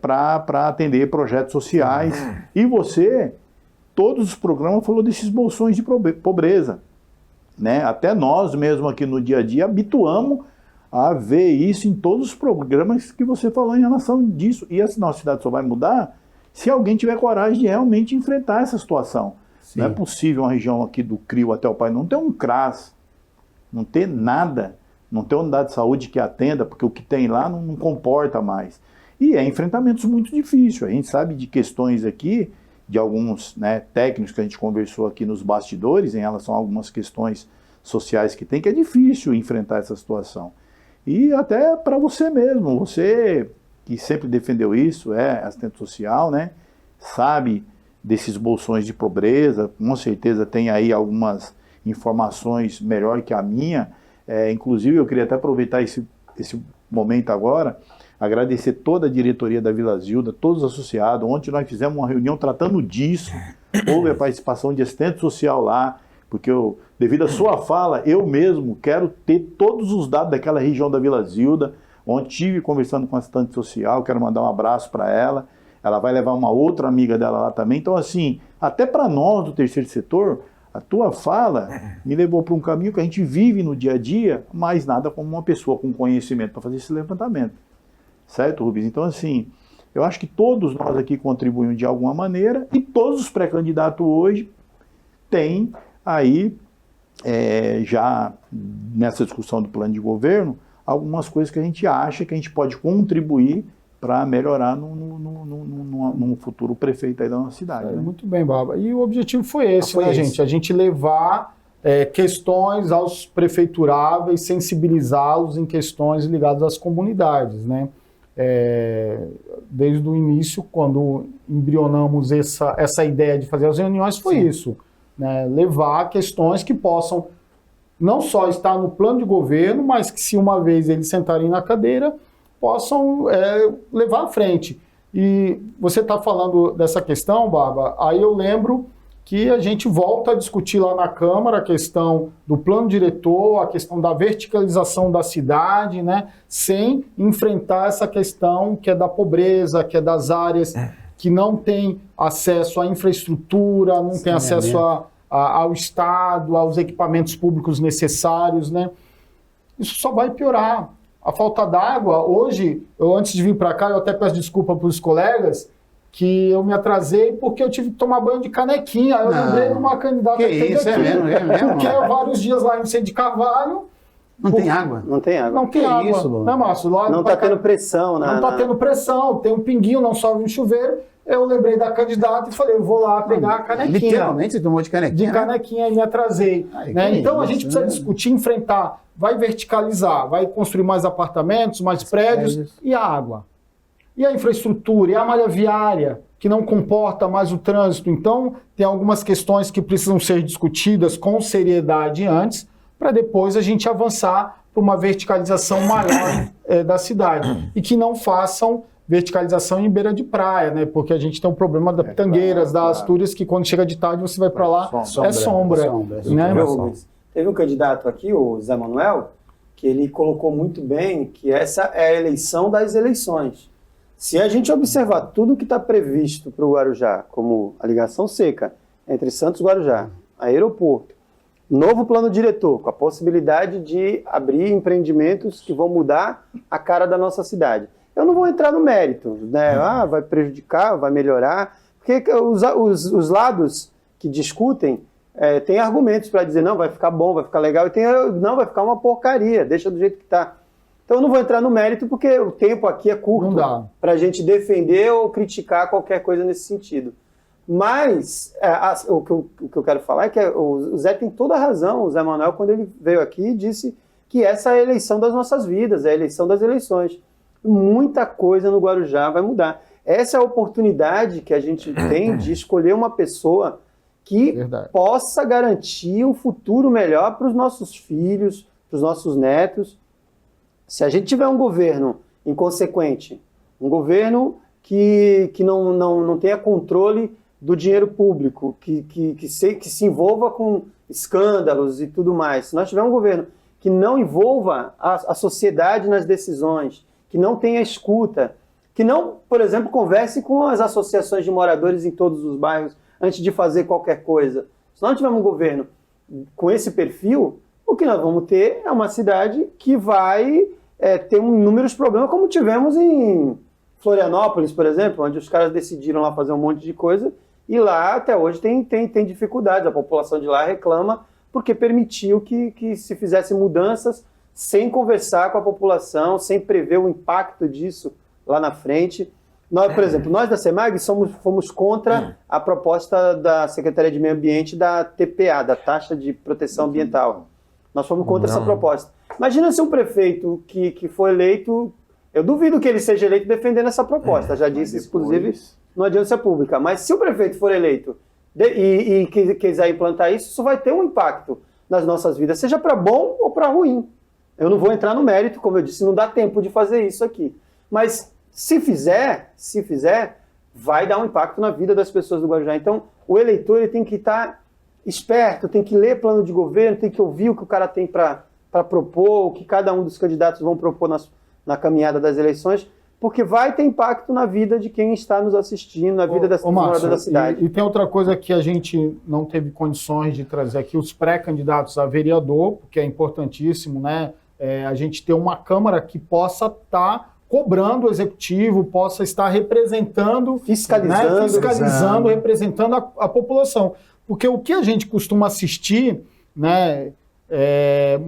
para atender projetos sociais. E você, todos os programas falou desses bolsões de pobreza. Né? Até nós mesmo aqui no dia a dia habituamos a ver isso em todos os programas que você falou em relação disso. E essa nossa cidade só vai mudar se alguém tiver coragem de realmente enfrentar essa situação. Sim. Não é possível uma região aqui do CRIO até o Pai não ter um CRAS, não ter nada, não ter unidade de saúde que atenda, porque o que tem lá não comporta mais. E enfrentamentos muito difíceis. A gente sabe de questões aqui, de alguns, né, técnicos que a gente conversou aqui nos bastidores, em relação a algumas questões sociais que tem, que é difícil enfrentar essa situação. E até para você mesmo, você que sempre defendeu isso, assistente social, né, sabe desses bolsões de pobreza, com certeza tem aí algumas informações melhor que a minha. Inclusive, eu queria até aproveitar esse momento agora, agradecer toda a diretoria da Vila Zilda, todos os associados. Ontem nós fizemos uma reunião tratando disso, houve a participação de assistente social lá, porque devido à sua fala, eu mesmo quero ter todos os dados daquela região da Vila Zilda. Ontem estive conversando com a assistente social, quero mandar um abraço para ela. Ela vai levar uma outra amiga dela lá também. Então, assim, até para nós do terceiro setor, a tua fala me levou para um caminho que a gente vive no dia a dia, mas nada como uma pessoa com conhecimento para fazer esse levantamento. Certo, Rubens? Então, assim, eu acho que todos nós aqui contribuímos de alguma maneira e todos os pré-candidatos hoje têm aí, já nessa discussão do plano de governo, algumas coisas que a gente acha que a gente pode contribuir para melhorar num futuro prefeito aí da nossa cidade. Né? Muito bem, Baba. E o objetivo foi esse, né, gente? A gente levar questões aos prefeituráveis, sensibilizá-los em questões ligadas às comunidades, né? Desde o início, quando embrionamos essa ideia de fazer as reuniões, foi isso, né? Levar questões que possam não só estar no plano de governo, mas que se uma vez eles sentarem na cadeira, possam levar à frente. E você está falando dessa questão, Baba, aí eu lembro que a gente volta a discutir lá na Câmara a questão do plano diretor, a questão da verticalização da cidade, né, sem enfrentar essa questão que é da pobreza, que é das áreas que não têm acesso à infraestrutura, não têm acesso ao Estado, aos equipamentos públicos necessários, né? Isso só vai piorar. A falta d'água, hoje, antes de vir para cá, eu até peço desculpa para os colegas, que eu me atrasei porque eu tive que tomar banho de canequinha. Eu lembrei de uma candidata que isso, aqui, é mesmo? Porque vários dias lá em Vicente de Carvalho... Não tem água? Não tem água. Não tem água. Isso, né, Márcio? Não está tendo pressão. Não está tendo pressão, tem um pinguinho, não sobe um chuveiro. Eu lembrei da candidata e falei, eu vou lá pegar a canequinha. Literalmente você tomou de canequinha? De canequinha e me atrasei. Né? Então a gente precisa discutir, enfrentar. Vai verticalizar, vai construir mais apartamentos, mais prédios. E a água? E a infraestrutura? E a malha viária, que não comporta mais o trânsito? Então tem algumas questões que precisam ser discutidas com seriedade antes, para depois a gente avançar para uma verticalização maior da cidade. E que não façam verticalização em beira de praia, né? Porque a gente tem um problema da Pitangueiras, da Astúrias, que quando chega de tarde você vai para lá, é sombra. Né? Teve um candidato aqui, o Zé Manuel, que ele colocou muito bem que essa é a eleição das eleições. Se a gente observar tudo que está previsto para o Guarujá, como a ligação seca entre Santos e Guarujá, aeroporto, novo plano diretor, com a possibilidade de abrir empreendimentos que vão mudar a cara da nossa cidade. Eu não vou entrar no mérito, né? Vai prejudicar, vai melhorar, porque os lados que discutem têm argumentos para dizer, não, vai ficar bom, vai ficar legal, e não, vai ficar uma porcaria, deixa do jeito que está. Então eu não vou entrar no mérito, porque o tempo aqui é curto para a gente defender ou criticar qualquer coisa nesse sentido. Mas o que eu quero falar é que o Zé tem toda a razão, o Zé Manuel, quando ele veio aqui, disse que essa é a eleição das nossas vidas, é a eleição das eleições. Muita coisa no Guarujá vai mudar. Essa é a oportunidade que a gente tem de escolher uma pessoa que possa garantir um futuro melhor para os nossos filhos, para os nossos netos. Se a gente tiver um governo inconsequente, um governo que não tenha controle do dinheiro público, que se envolva com escândalos e tudo mais, se nós tivermos um governo que não envolva a sociedade nas decisões, que não tenha escuta, que não, por exemplo, converse com as associações de moradores em todos os bairros antes de fazer qualquer coisa. Se nós tivermos um governo com esse perfil, o que nós vamos ter é uma cidade que vai ter inúmeros problemas, como tivemos em Florianópolis, por exemplo, onde os caras decidiram lá fazer um monte de coisa e lá até hoje tem dificuldades. A população de lá reclama porque permitiu que se fizesse mudanças sem conversar com a população, sem prever o impacto disso lá na frente. Nós, por exemplo, nós da CEMAG fomos contra a proposta da Secretaria de Meio Ambiente da TPA, da Taxa de Proteção Ambiental. Nós fomos contra essa proposta. Imagina se um prefeito que foi eleito, eu duvido que ele seja eleito defendendo essa proposta, já disse, inclusive, na audiência pública. Mas se o prefeito for eleito e quiser implantar isso vai ter um impacto nas nossas vidas, seja para bom ou para ruim. Eu não vou entrar no mérito, como eu disse, não dá tempo de fazer isso aqui. Mas se fizer, vai dar um impacto na vida das pessoas do Guarujá. Então, o eleitor ele tem que estar esperto, tem que ler plano de governo, tem que ouvir o que o cara tem para propor, o que cada um dos candidatos vão propor na caminhada das eleições, porque vai ter impacto na vida de quem está nos assistindo, na vida das moradores da cidade. E tem outra coisa que a gente não teve condições de trazer aqui, os pré-candidatos a vereador, porque é importantíssimo, né? A gente ter uma Câmara que possa estar cobrando o Executivo, possa estar representando, fiscalizando, representando a população. Porque o que a gente costuma assistir, né,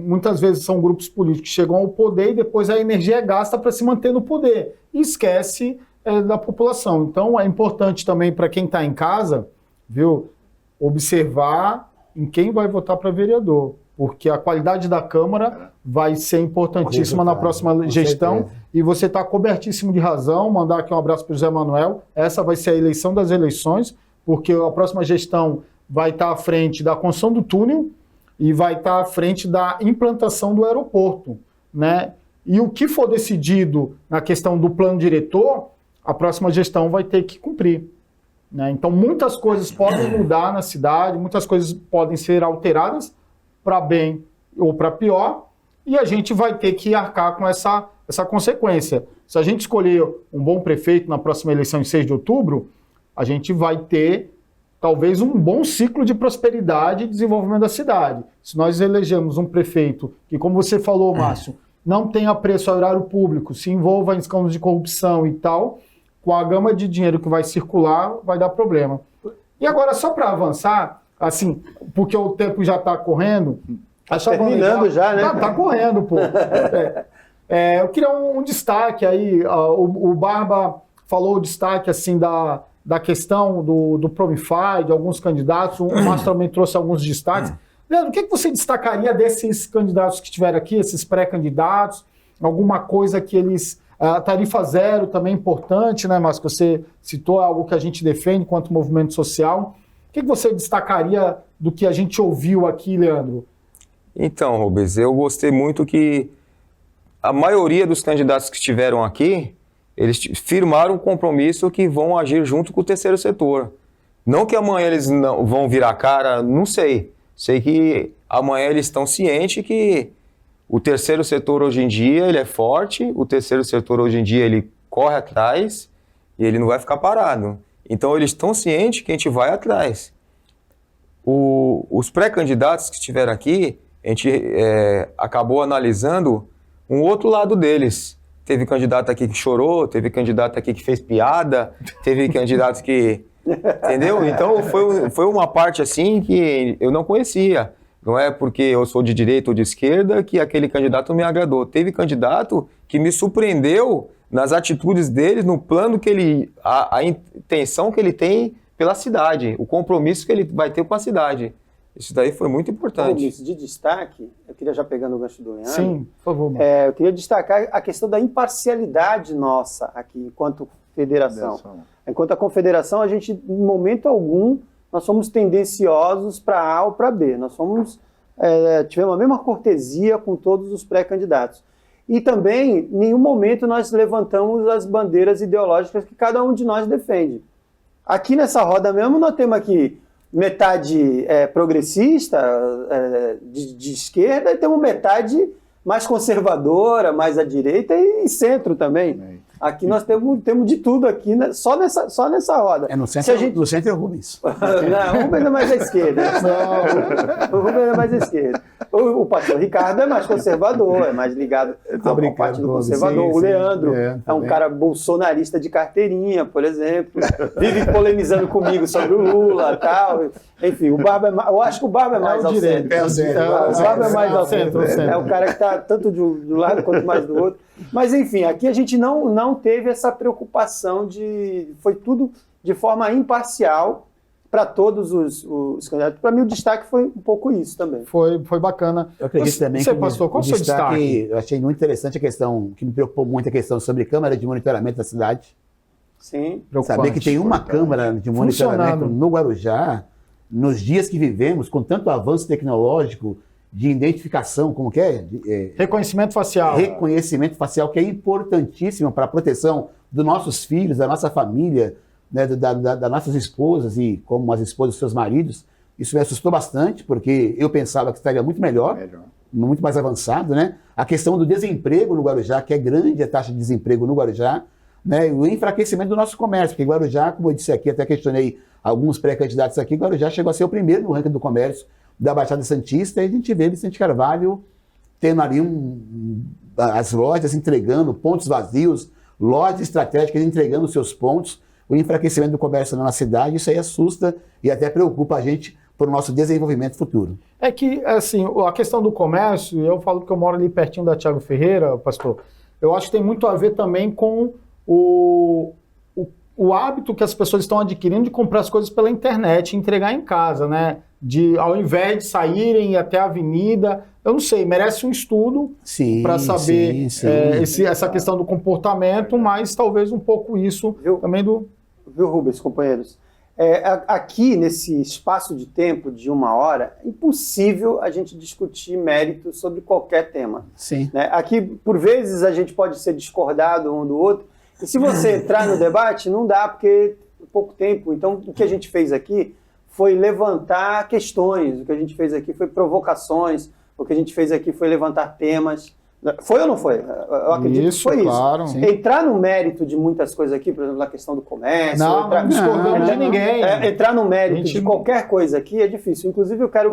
muitas vezes são grupos políticos que chegam ao poder e depois a energia é gasta para se manter no poder e esquece da população. Então é importante também para quem está em casa, viu, observar em quem vai votar para vereador, porque a qualidade da Câmara vai ser importantíssima na próxima gestão e você está cobertíssimo de razão. Mandar aqui um abraço para o José Manuel. Essa vai ser a eleição das eleições, porque a próxima gestão vai estar à frente da construção do túnel e vai estar à frente da implantação do aeroporto, né? E o que for decidido na questão do plano diretor, a próxima gestão vai ter que cumprir, né? Então, muitas coisas podem mudar na cidade, muitas coisas podem ser alteradas para bem ou para pior, e a gente vai ter que arcar com essa consequência. Se a gente escolher um bom prefeito na próxima eleição em 6 de outubro, a gente vai ter talvez um bom ciclo de prosperidade e desenvolvimento da cidade. Se nós elegemos um prefeito que, como você falou, Márcio, não tenha preço ao erário público, se envolva em escândalos de corrupção e tal, com a gama de dinheiro que vai circular, vai dar problema. E agora, só para avançar, assim, porque o tempo já está correndo... Terminando já, né? Tá correndo, pô. Eu queria um destaque aí, o Barba falou o destaque, assim, da questão do Promify, de alguns candidatos, o Márcio também trouxe alguns destaques. Leandro, o que você destacaria desses candidatos que estiveram aqui, esses pré-candidatos? Alguma coisa que eles... tarifa zero também é importante, né, Márcio? Você citou algo que a gente defende enquanto movimento social. O que você destacaria do que a gente ouviu aqui, Leandro? Então, Rubens, eu gostei muito que a maioria dos candidatos que estiveram aqui, eles firmaram um compromisso que vão agir junto com o terceiro setor. Não que amanhã eles não vão virar a cara, não sei. Sei que amanhã eles estão cientes que o terceiro setor hoje em dia ele é forte, o terceiro setor hoje em dia ele corre atrás e ele não vai ficar parado. Então eles estão cientes que a gente vai atrás. Os pré-candidatos que estiveram aqui, a gente acabou analisando um outro lado deles. Teve candidato aqui que chorou, teve candidato aqui que fez piada, teve candidato que... Entendeu? Então foi uma parte assim que eu não conhecia. Não é porque eu sou de direita ou de esquerda que aquele candidato me agradou. Teve candidato que me surpreendeu nas atitudes dele, no plano que ele... a intenção que ele tem pela cidade, o compromisso que ele vai ter com a cidade. Isso daí foi muito importante. De destaque, eu queria já pegando o gancho do Leandro. Sim, por favor. Eu queria destacar a questão da imparcialidade nossa aqui, enquanto federação. Enquanto a confederação, a gente, em momento algum, nós somos tendenciosos para A ou para B. Nós tivemos a mesma cortesia com todos os pré-candidatos. E também, em nenhum momento, nós levantamos as bandeiras ideológicas que cada um de nós defende. Aqui nessa roda mesmo, nós temos aqui metade progressista, de esquerda, e temos metade mais conservadora, mais à direita e centro também. Aqui nós temos de tudo aqui, né? Só nessa roda. No centro, no centro é o Rubens. Não, o Rubens é mais à esquerda. Não, o Rubens é mais à esquerda. O pastor Ricardo é mais conservador, é mais ligado ao partido conservador. O Leandro é um cara bolsonarista de carteirinha, por exemplo. Vive polemizando comigo sobre o Lula e tal. Enfim, o Barba eu acho que o Barba é mais ao centro. O Barba é mais ao centro. É o cara que está tanto de um lado quanto mais do outro. Mas, enfim, aqui a gente não teve essa preocupação foi tudo de forma imparcial para todos os candidatos. Para mim, o destaque foi um pouco isso também. Foi bacana. Eu acredito também que pastor, qual o seu destaque? Eu achei muito interessante a questão, que me preocupou muito, a questão sobre câmara de monitoramento da cidade. Sim. Saber que tem uma câmara de monitoramento no Guarujá, nos dias que vivemos, com tanto avanço tecnológico, de identificação, como que é? Reconhecimento facial. Reconhecimento facial, que é importantíssimo para a proteção dos nossos filhos, da nossa família, né, das nossas esposas e como as esposas dos seus maridos. Isso me assustou bastante, porque eu pensava que estaria muito melhor, muito mais avançado, né? A questão do desemprego no Guarujá, que é grande a taxa de desemprego no Guarujá, né? E o enfraquecimento do nosso comércio, porque Guarujá, como eu disse aqui, até questionei alguns pré-candidatos aqui, Guarujá chegou a ser o primeiro no ranking do comércio da Baixada Santista, e a gente vê Vicente Carvalho tendo ali as lojas entregando pontos vazios, lojas estratégicas entregando seus pontos, o enfraquecimento do comércio na nossa cidade, isso aí assusta e até preocupa a gente para o nosso desenvolvimento futuro. É que, assim, a questão do comércio, eu falo que eu moro ali pertinho da Thiago Ferreira, pastor, eu acho que tem muito a ver também com o hábito que as pessoas estão adquirindo de comprar as coisas pela internet e entregar em casa, né? Ao invés de saírem até a avenida, eu não sei, merece um estudo para saber essa questão do comportamento, mas talvez um pouco isso também do... Viu, Rubens, companheiros? Aqui, nesse espaço de tempo de 1 hora, é impossível a gente discutir mérito sobre qualquer tema. Sim. Né? Aqui, por vezes, a gente pode ser discordado um do outro, e se você entrar no debate, não dá, porque é pouco tempo. Então, o que a gente fez aqui foi levantar questões, o que a gente fez aqui foi provocações, o que a gente fez aqui foi levantar temas. Foi ou não foi? Eu acredito que foi claro. Isso. Entrar no mérito de muitas coisas aqui, por exemplo, na questão do comércio... Não discordamos de ninguém. Entrar no mérito de qualquer coisa aqui é difícil. Inclusive, eu quero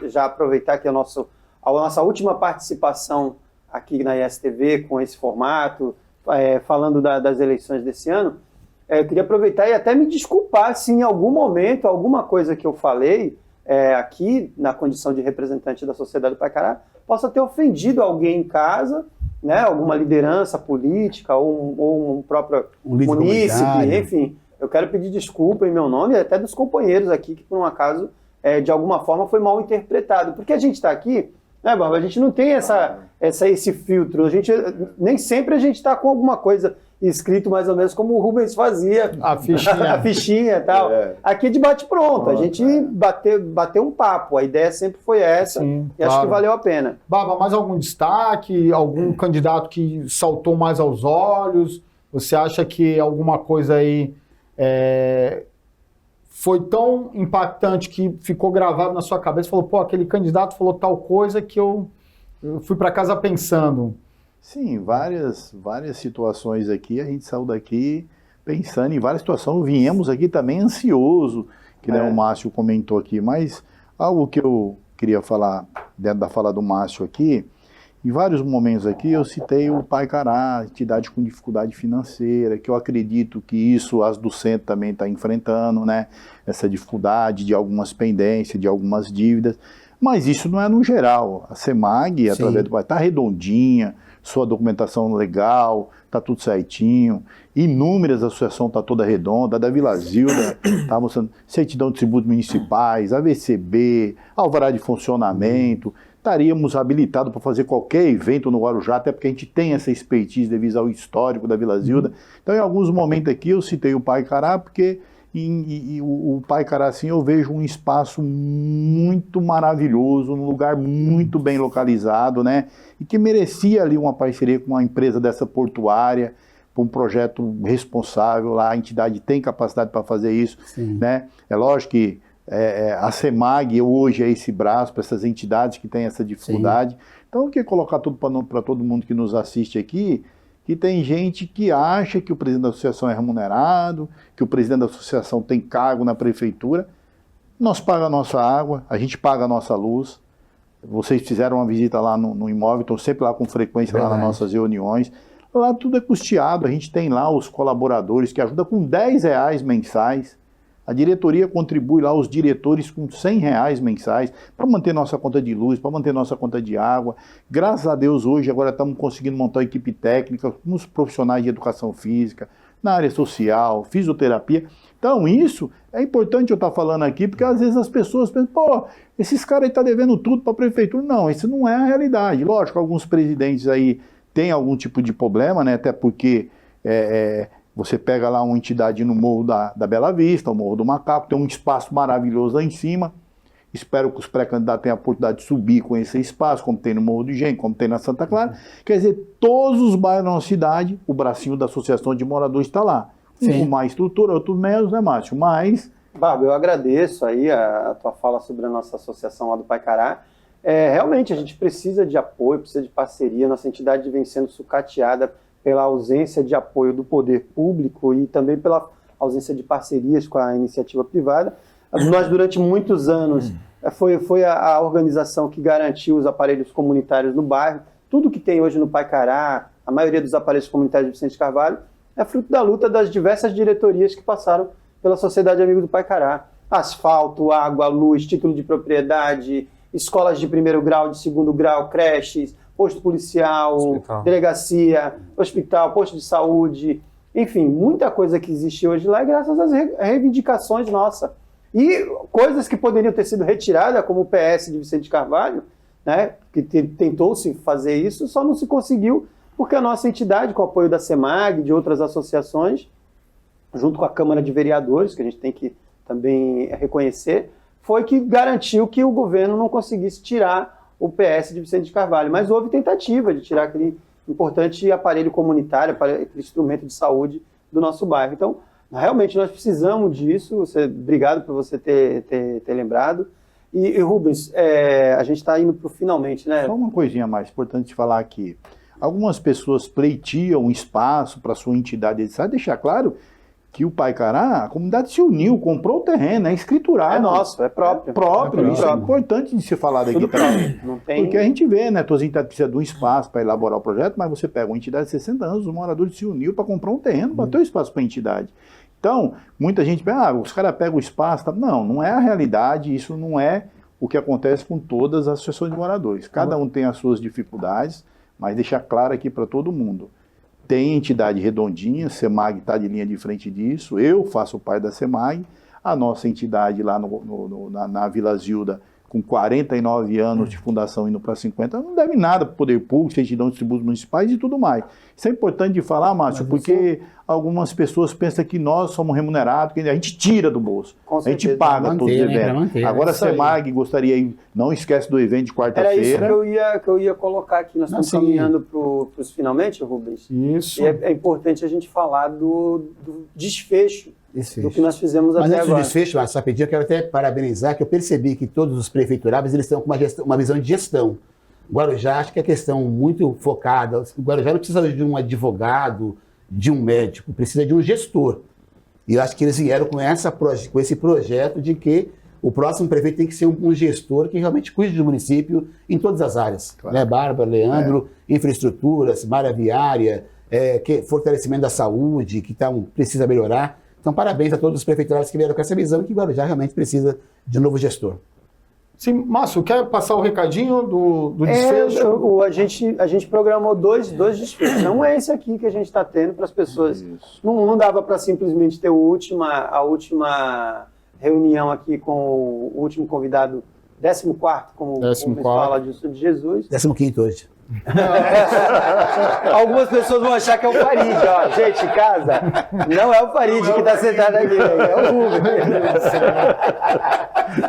já aproveitar que a nossa última participação aqui na ISTV, com esse formato, falando das eleições desse ano, eu queria aproveitar e até me desculpar se em algum momento, alguma coisa que eu falei aqui, na condição de representante da Sociedade do Paicará, possa ter ofendido alguém em casa, né, alguma liderança política ou um próprio munícipe, enfim. Eu quero pedir desculpa em meu nome e até dos companheiros aqui, que por um acaso, de alguma forma, foi mal interpretado. Porque a gente está aqui, né, Barba, a gente não tem esse filtro, nem sempre a gente está com alguma coisa escrito mais ou menos como o Rubens fazia. A fichinha. A fichinha e tal. Aqui é de bate-pronto, a gente bateu um papo, a ideia sempre foi essa. Sim, e acho que valeu a pena. Barba, mais algum destaque? Algum candidato que saltou mais aos olhos? Você acha que alguma coisa aí foi tão impactante que ficou gravado na sua cabeça? Falou, pô, aquele candidato falou tal coisa que eu fui para casa pensando. Sim, várias situações aqui, a gente saiu daqui pensando em várias situações, viemos aqui também ansioso, que o Márcio comentou aqui, mas algo que eu queria falar, dentro da fala do Márcio aqui, em vários momentos aqui eu citei o Paicará, entidade com dificuldade financeira, que eu acredito que isso as do centro também está enfrentando, né, essa dificuldade de algumas pendências, de algumas dívidas, mas isso não é no geral, a CEMAG, através do Paicará, está redondinha, sua documentação legal, está tudo certinho, inúmeras associações está toda redonda, a da Vila Zilda está mostrando certidão de tributos municipais, AVCB, alvará de funcionamento, estaríamos habilitados para fazer qualquer evento no Guarujá, até porque a gente tem essa expertise devido ao histórico da Vila Zilda. Então, em alguns momentos aqui, eu citei o Paicará, porque o Paicará, assim, eu vejo um espaço muito maravilhoso, um lugar muito bem localizado, né? E que merecia ali uma parceria com uma empresa dessa portuária, para um projeto responsável, lá a entidade tem capacidade para fazer isso, né? É lógico que a CEMAG hoje é esse braço para essas entidades que têm essa dificuldade. Então, eu queria colocar tudo para todo mundo que nos assiste aqui, que tem gente que acha que o presidente da associação é remunerado, que o presidente da associação tem cargo na prefeitura. Nós pagamos a nossa água, a gente paga a nossa luz. Vocês fizeram uma visita lá no imóvel, estão sempre lá com frequência lá nas nossas reuniões. Lá tudo é custeado, a gente tem lá os colaboradores que ajudam com R$10 mensais. A diretoria contribui lá, os diretores com R$100 mensais para manter nossa conta de luz, para manter nossa conta de água. Graças a Deus hoje agora estamos conseguindo montar uma equipe técnica com os profissionais de educação física, na área social, fisioterapia. Então isso é importante eu estar falando aqui, porque às vezes as pessoas pensam, pô, esses caras aí estão devendo tudo para a prefeitura. Não, isso não é a realidade. Lógico, alguns presidentes aí têm algum tipo de problema, né? Até porque você pega lá uma entidade no Morro da Bela Vista, o Morro do Macaco, tem um espaço maravilhoso lá em cima. Espero que os pré-candidatos tenham a oportunidade de subir com esse espaço, como tem no Morro do Engenho, como tem na Santa Clara. Quer dizer, todos os bairros da nossa cidade, o bracinho da Associação de Moradores está lá. Um com mais estrutura, outro menos, né, Márcio? Mas... Barba, eu agradeço aí a tua fala sobre a nossa associação lá do Paicará. Realmente, a gente precisa de apoio, precisa de parceria. Nossa entidade vem sendo sucateada pela ausência de apoio do poder público e também pela ausência de parcerias com a iniciativa privada. Nós, durante muitos anos, foi a organização que garantiu os aparelhos comunitários no bairro. Tudo que tem hoje no Paicará, a maioria dos aparelhos comunitários de Vicente Carvalho, é fruto da luta das diversas diretorias que passaram pela Sociedade Amigos do Paicará. Asfalto, água, luz, título de propriedade, escolas de primeiro grau, de segundo grau, creches, posto policial, delegacia, hospital, posto de saúde, enfim, muita coisa que existe hoje lá é graças às reivindicações nossas. E coisas que poderiam ter sido retiradas, como o PS de Vicente Carvalho, né, que tentou-se fazer isso, só não se conseguiu, porque a nossa entidade, com o apoio da SEMAG, de outras associações, junto com a Câmara de Vereadores, que a gente tem que também reconhecer, foi que garantiu que o governo não conseguisse tirar o PS de Vicente Carvalho. Mas houve tentativa de tirar aquele importante aparelho comunitário, aquele instrumento de saúde do nosso bairro. Então, realmente, nós precisamos disso. Obrigado por você ter lembrado. E Rubens, a gente está indo para o finalmente, né? Só uma coisinha mais importante de falar aqui. Algumas pessoas pleitiam um espaço para sua entidade, etc. Deixar claro que o Paicará, a comunidade se uniu, comprou o terreno, é escriturado. É nosso, é próprio. Isso é importante de se falar daqui também. Porque a gente vê, né, todas as entidades precisam de um espaço para elaborar o projeto, mas você pega uma entidade de 60 anos, os moradores se uniu para comprar um terreno, para ter um espaço para a entidade. Então, muita gente pensa, os caras pegam o espaço. Tá? Não é a realidade, isso não é o que acontece com todas as associações de moradores. Cada um tem as suas dificuldades, mas deixar claro aqui para todo mundo. Tem entidade redondinha, SEMAG está de linha de frente disso, eu faço parte da SEMAG, a nossa entidade lá na Vila Zilda, com 49 anos de fundação indo para 50, não deve nada para o poder público, certidão de tributos municipais e tudo mais. Isso é importante de falar, Márcio, porque algumas pessoas pensam que nós somos remunerados, que a gente tira do bolso, a gente paga todos os eventos. Agora a SEMAG gostaria, não esquece do evento de quarta-feira. Era isso que eu ia colocar aqui, nós estamos caminhando para os finalmente, Rubens. Isso. E é importante a gente falar do desfecho. Do que nós fizemos até agora. Mas antes do desfecho, só pedir, eu quero até parabenizar, que eu percebi que todos os prefeituráveis eles estão com uma visão de gestão. O Guarujá, acho que é questão muito focada. O Guarujá não precisa de um advogado, de um médico, precisa de um gestor. E eu acho que eles vieram com esse projeto de que o próximo prefeito tem que ser um gestor que realmente cuide do município em todas as áreas. Claro. Né? Bárbara, Leandro, infraestruturas, malha viária, fortalecimento da saúde, que precisa melhorar. Então, parabéns a todos os prefeiturários que vieram com essa visão e que o Guarujá realmente precisa de um novo gestor. Sim, Márcio, quer passar o recadinho do desfecho? A gente programou dois desfechos. Um é esse aqui que a gente está tendo para as pessoas. Não dava para simplesmente ter a última reunião aqui com o último convidado, 14º, como fala de Jesus. 15º hoje. Algumas pessoas vão achar que é o Farid, ó. Gente, casa, não é o Farid que está sentado aqui, é o Rubens.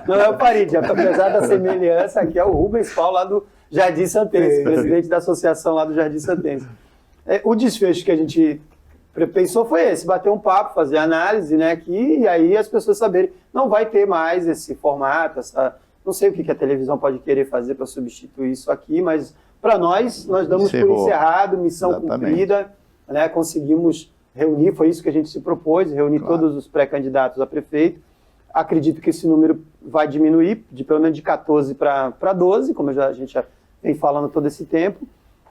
Não é o Farid, apesar da semelhança, aqui é o Rubens Paulo lá do Jardim Santense, presidente da associação lá do Jardim Santense. O desfecho que a gente pensou foi esse, bater um papo, fazer análise, né, aqui, e aí as pessoas saberem, não vai ter mais esse formato, não sei o que a televisão pode querer fazer para substituir isso aqui, mas para nós damos por encerrado, missão cumprida. né, conseguimos reunir, foi isso que a gente se propôs, reunir todos os pré-candidatos a prefeito. Acredito que esse número vai diminuir, de pelo menos de 14 para 12, como a gente já vem falando todo esse tempo.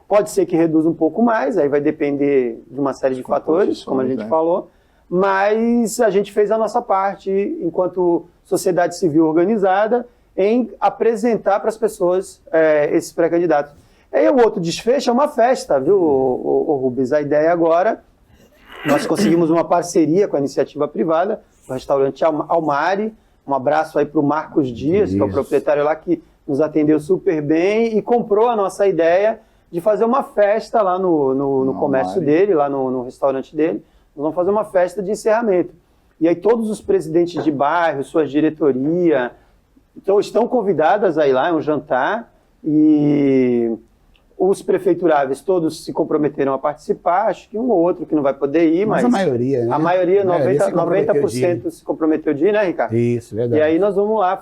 Pode ser que reduza um pouco mais, aí vai depender de uma série de fatores, como a gente falou, mas a gente fez a nossa parte, enquanto sociedade civil organizada, em apresentar para as pessoas esses pré-candidatos. Aí o outro desfecho é uma festa, viu, o Rubens? A ideia agora, nós conseguimos uma parceria com a iniciativa privada, o restaurante Almari. Um abraço aí para o Marcos Dias, que é o proprietário lá, que nos atendeu super bem e comprou a nossa ideia de fazer uma festa lá no comércio dele, lá no restaurante dele. Nós vamos fazer uma festa de encerramento. E aí todos os presidentes de bairro, sua diretoria, então, estão convidadas a ir lá, é um jantar, e os prefeituráveis todos se comprometeram a participar, acho que um ou outro que não vai poder ir, mas a maioria, né? A maioria 90% se comprometeu de ir, né, Ricardo? Isso, verdade. E aí nós vamos lá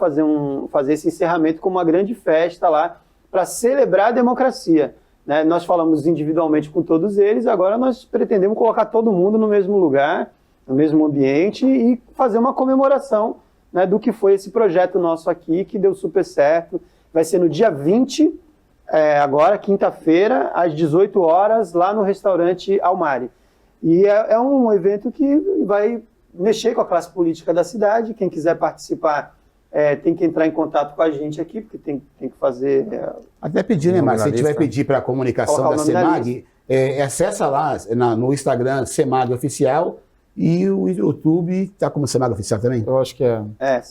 fazer esse encerramento com uma grande festa lá, para celebrar a democracia. Né? Nós falamos individualmente com todos eles, agora nós pretendemos colocar todo mundo no mesmo lugar, no mesmo ambiente, e fazer uma comemoração, né, do que foi esse projeto nosso aqui, que deu super certo. Vai ser no dia 20, agora, quinta-feira, às 18 horas, lá no restaurante Almari. E é um evento que vai mexer com a classe política da cidade. Quem quiser participar tem que entrar em contato com a gente aqui, porque tem que fazer... Até pedir, né, Marcos? Se a gente vai pedir para a comunicação da CEMAG, acessa lá no Instagram CEMAG Oficial, e o YouTube está como CEMAG Oficial também? Eu acho que é.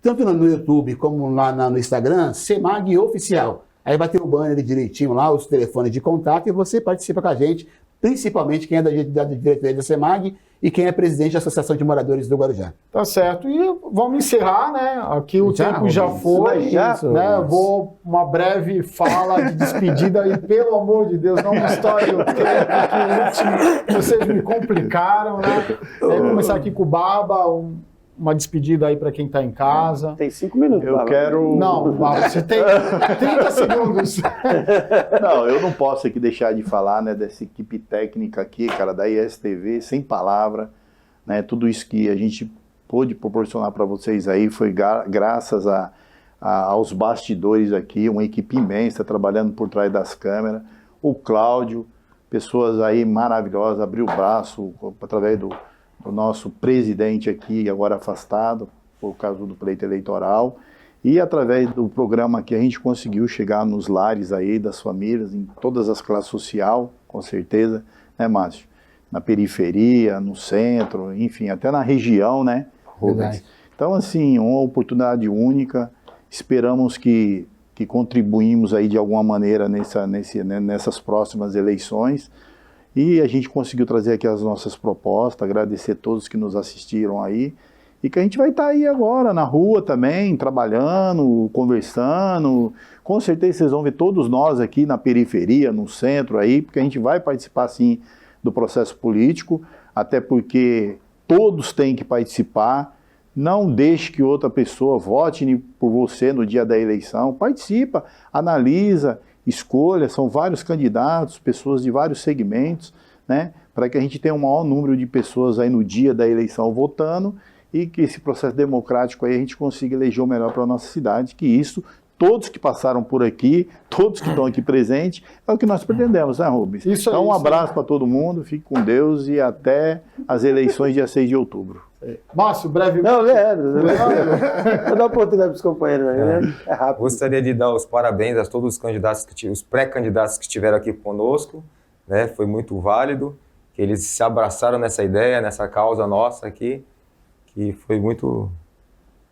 Tanto no YouTube como lá no Instagram, CEMAG Oficial. Aí vai ter o banner direitinho lá, os telefones de contato, e você participa com a gente, principalmente quem é da diretoria da CEMAG e quem é presidente da Associação de Moradores do Guarujá. Tá certo. E vamos encerrar, né? Aqui o tempo já foi. Né? Vou uma breve fala de despedida e, pelo amor de Deus, não me estoure o tempo, que vocês me complicaram, né? Vamos começar aqui com o Baba, uma despedida aí para quem está em casa. Tem 5 minutos. Eu quero... Não, você tem 30 segundos. Não, eu não posso aqui deixar de falar, né, dessa equipe técnica aqui, cara, da ISTV, sem palavra, né, tudo isso que a gente pôde proporcionar para vocês aí foi graças aos bastidores aqui, uma equipe imensa trabalhando por trás das câmeras, o Cláudio, pessoas aí maravilhosas, abriu o braço através do nosso presidente aqui, agora afastado, por causa do pleito eleitoral, e através do programa que a gente conseguiu chegar nos lares aí das famílias, em todas as classes sociais, com certeza, né, Márcio? Na periferia, no centro, enfim, até na região, né, Rubens? Então, assim, uma oportunidade única, esperamos que contribuímos aí de alguma maneira nessas próximas eleições. E a gente conseguiu trazer aqui as nossas propostas, agradecer a todos que nos assistiram aí, e que a gente vai estar aí agora na rua também, trabalhando, conversando. Com certeza vocês vão ver todos nós aqui na periferia, no centro aí, porque a gente vai participar sim do processo político, até porque todos têm que participar. Não deixe que outra pessoa vote por você no dia da eleição. Participa, analisa, escolha, são vários candidatos, pessoas de vários segmentos, né, para que a gente tenha um maior número de pessoas aí no dia da eleição votando e que esse processo democrático aí a gente consiga eleger o melhor para a nossa cidade, que isso, todos que passaram por aqui, todos que estão aqui presentes, é o que nós pretendemos, né, Rubens? Então um abraço para todo mundo, fique com Deus e até as eleições dia 6 de outubro. Márcio, breve... Não, Leandro. Vou dar oportunidade para os companheiros, né? É rápido. Gostaria de dar os parabéns a todos os candidatos, os pré-candidatos que estiveram aqui conosco, né? Foi muito válido, que eles se abraçaram nessa ideia, nessa causa nossa aqui, que foi muito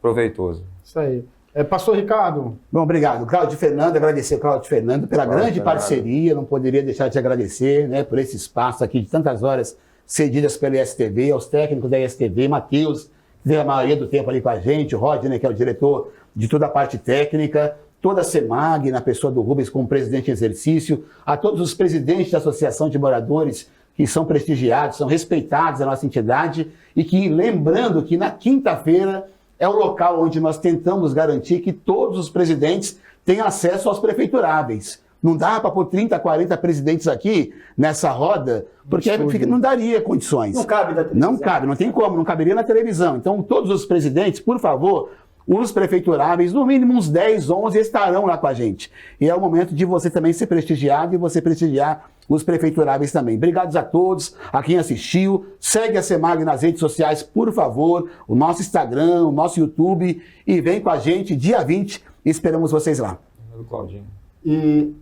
proveitoso. Isso aí. Pastor Ricardo. Bom, obrigado. Cláudio Fernando, agradecer ao Cláudio Fernando pela grande parceria, não poderia deixar de agradecer, né, por esse espaço aqui de tantas horas cedidas pela ISTV, aos técnicos da ISTV, Matheus, que veio a maioria do tempo ali com a gente, o Rodney, que é o diretor de toda a parte técnica, toda a CEMAG, na pessoa do Rubens como presidente em exercício, a todos os presidentes da Associação de Moradores, que são prestigiados, são respeitados da nossa entidade, e que, lembrando que na quinta-feira é o local onde nós tentamos garantir que todos os presidentes tenham acesso aos prefeituráveis. Não dá para pôr 30, 40 presidentes aqui nessa roda, porque não daria condições. Não cabe na televisão. Não cabe, não tem como, não caberia na televisão. Então, todos os presidentes, por favor, os prefeituráveis, no mínimo uns 10, 11 estarão lá com a gente. E é o momento de você também ser prestigiado e você prestigiar os prefeituráveis também. Obrigados a todos, a quem assistiu. Segue a CEMAG nas redes sociais, por favor, o nosso Instagram, o nosso YouTube, e vem com a gente dia 20, esperamos vocês lá. E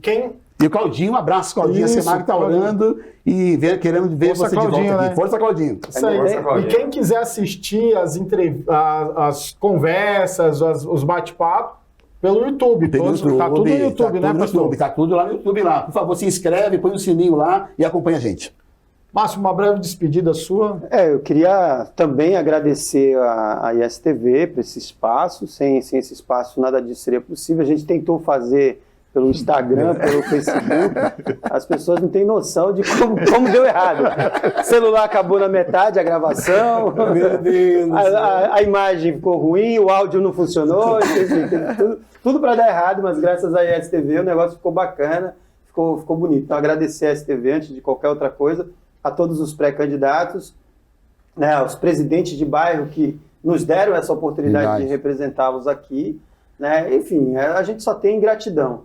quem... E o Claudinho, um abraço, Claudinho. A CEMAG está orando e querendo ver Força, você Claudinho, de volta aqui. né? Força, Claudinho. Isso aí. E quem quiser assistir as conversas, os bate-papos, pelo YouTube. Tá tudo no YouTube, né, pastor? Tá tudo lá no YouTube lá. Por favor, se inscreve, põe o sininho lá e acompanha a gente. Márcio, uma breve despedida sua. Eu queria também agradecer a ISTV por esse espaço. Sem esse espaço, nada disso seria possível. A gente tentou fazer pelo Instagram, pelo Facebook. As pessoas não têm noção de como deu errado. O celular acabou na metade, a gravação. Meu Deus. A imagem ficou ruim, o áudio não funcionou. Enfim, tudo para dar errado, mas graças à ISTV o negócio ficou bacana, ficou bonito. Então, agradecer a ISTV antes de qualquer outra coisa, a todos os pré-candidatos, né, os presidentes de bairro que nos deram essa oportunidade de representá-los aqui. Né? Enfim, a gente só tem gratidão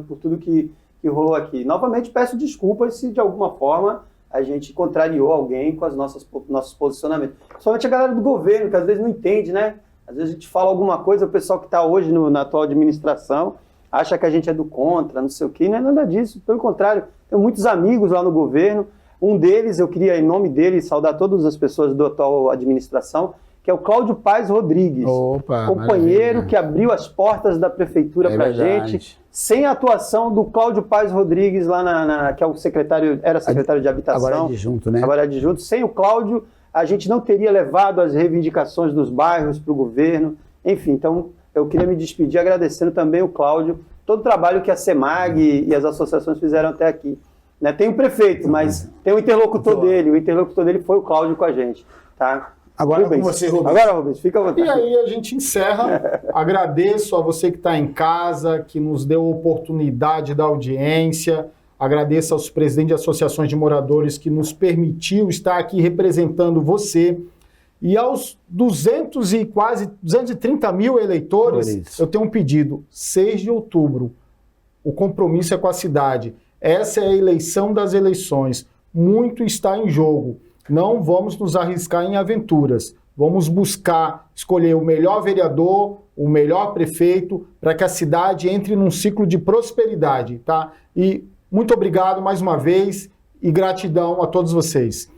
por tudo que rolou aqui. Novamente peço desculpas se de alguma forma a gente contrariou alguém com nossos posicionamentos. Principalmente a galera do governo, que às vezes não entende, né? Às vezes a gente fala alguma coisa, o pessoal que está hoje na atual administração acha que a gente é do contra, não sei o quê, não é nada disso. Pelo contrário, tenho muitos amigos lá no governo. Um deles, eu queria, em nome dele, saudar todas as pessoas da atual administração, que é o Cláudio Paes Rodrigues, companheiro maravilha. Que abriu as portas da prefeitura para a gente, sem a atuação do Cláudio Paes Rodrigues, lá que é o secretário, era secretário de Habitação. Agora é adjunto, né? Agora é adjunto. Sem o Cláudio, a gente não teria levado as reivindicações dos bairros para o governo. Enfim, então eu queria me despedir agradecendo também o Cláudio, todo o trabalho que a CEMAG e as associações fizeram até aqui. Né? Tem o prefeito, mas tem o interlocutor dele. O interlocutor dele foi o Cláudio com a gente. Tá? Agora com você, Rubens. Agora, Rubens, fica à vontade. E aí a gente encerra. Agradeço a você que está em casa, que nos deu a oportunidade da audiência. Agradeço aos presidentes de associações de moradores que nos permitiu estar aqui representando você. E aos quase 230 mil eleitores, eu tenho um pedido. 6 de outubro, o compromisso é com a cidade. Essa é a eleição das eleições. Muito está em jogo. Não vamos nos arriscar em aventuras. Vamos buscar escolher o melhor vereador, o melhor prefeito, para que a cidade entre num ciclo de prosperidade, tá? E muito obrigado mais uma vez e gratidão a todos vocês.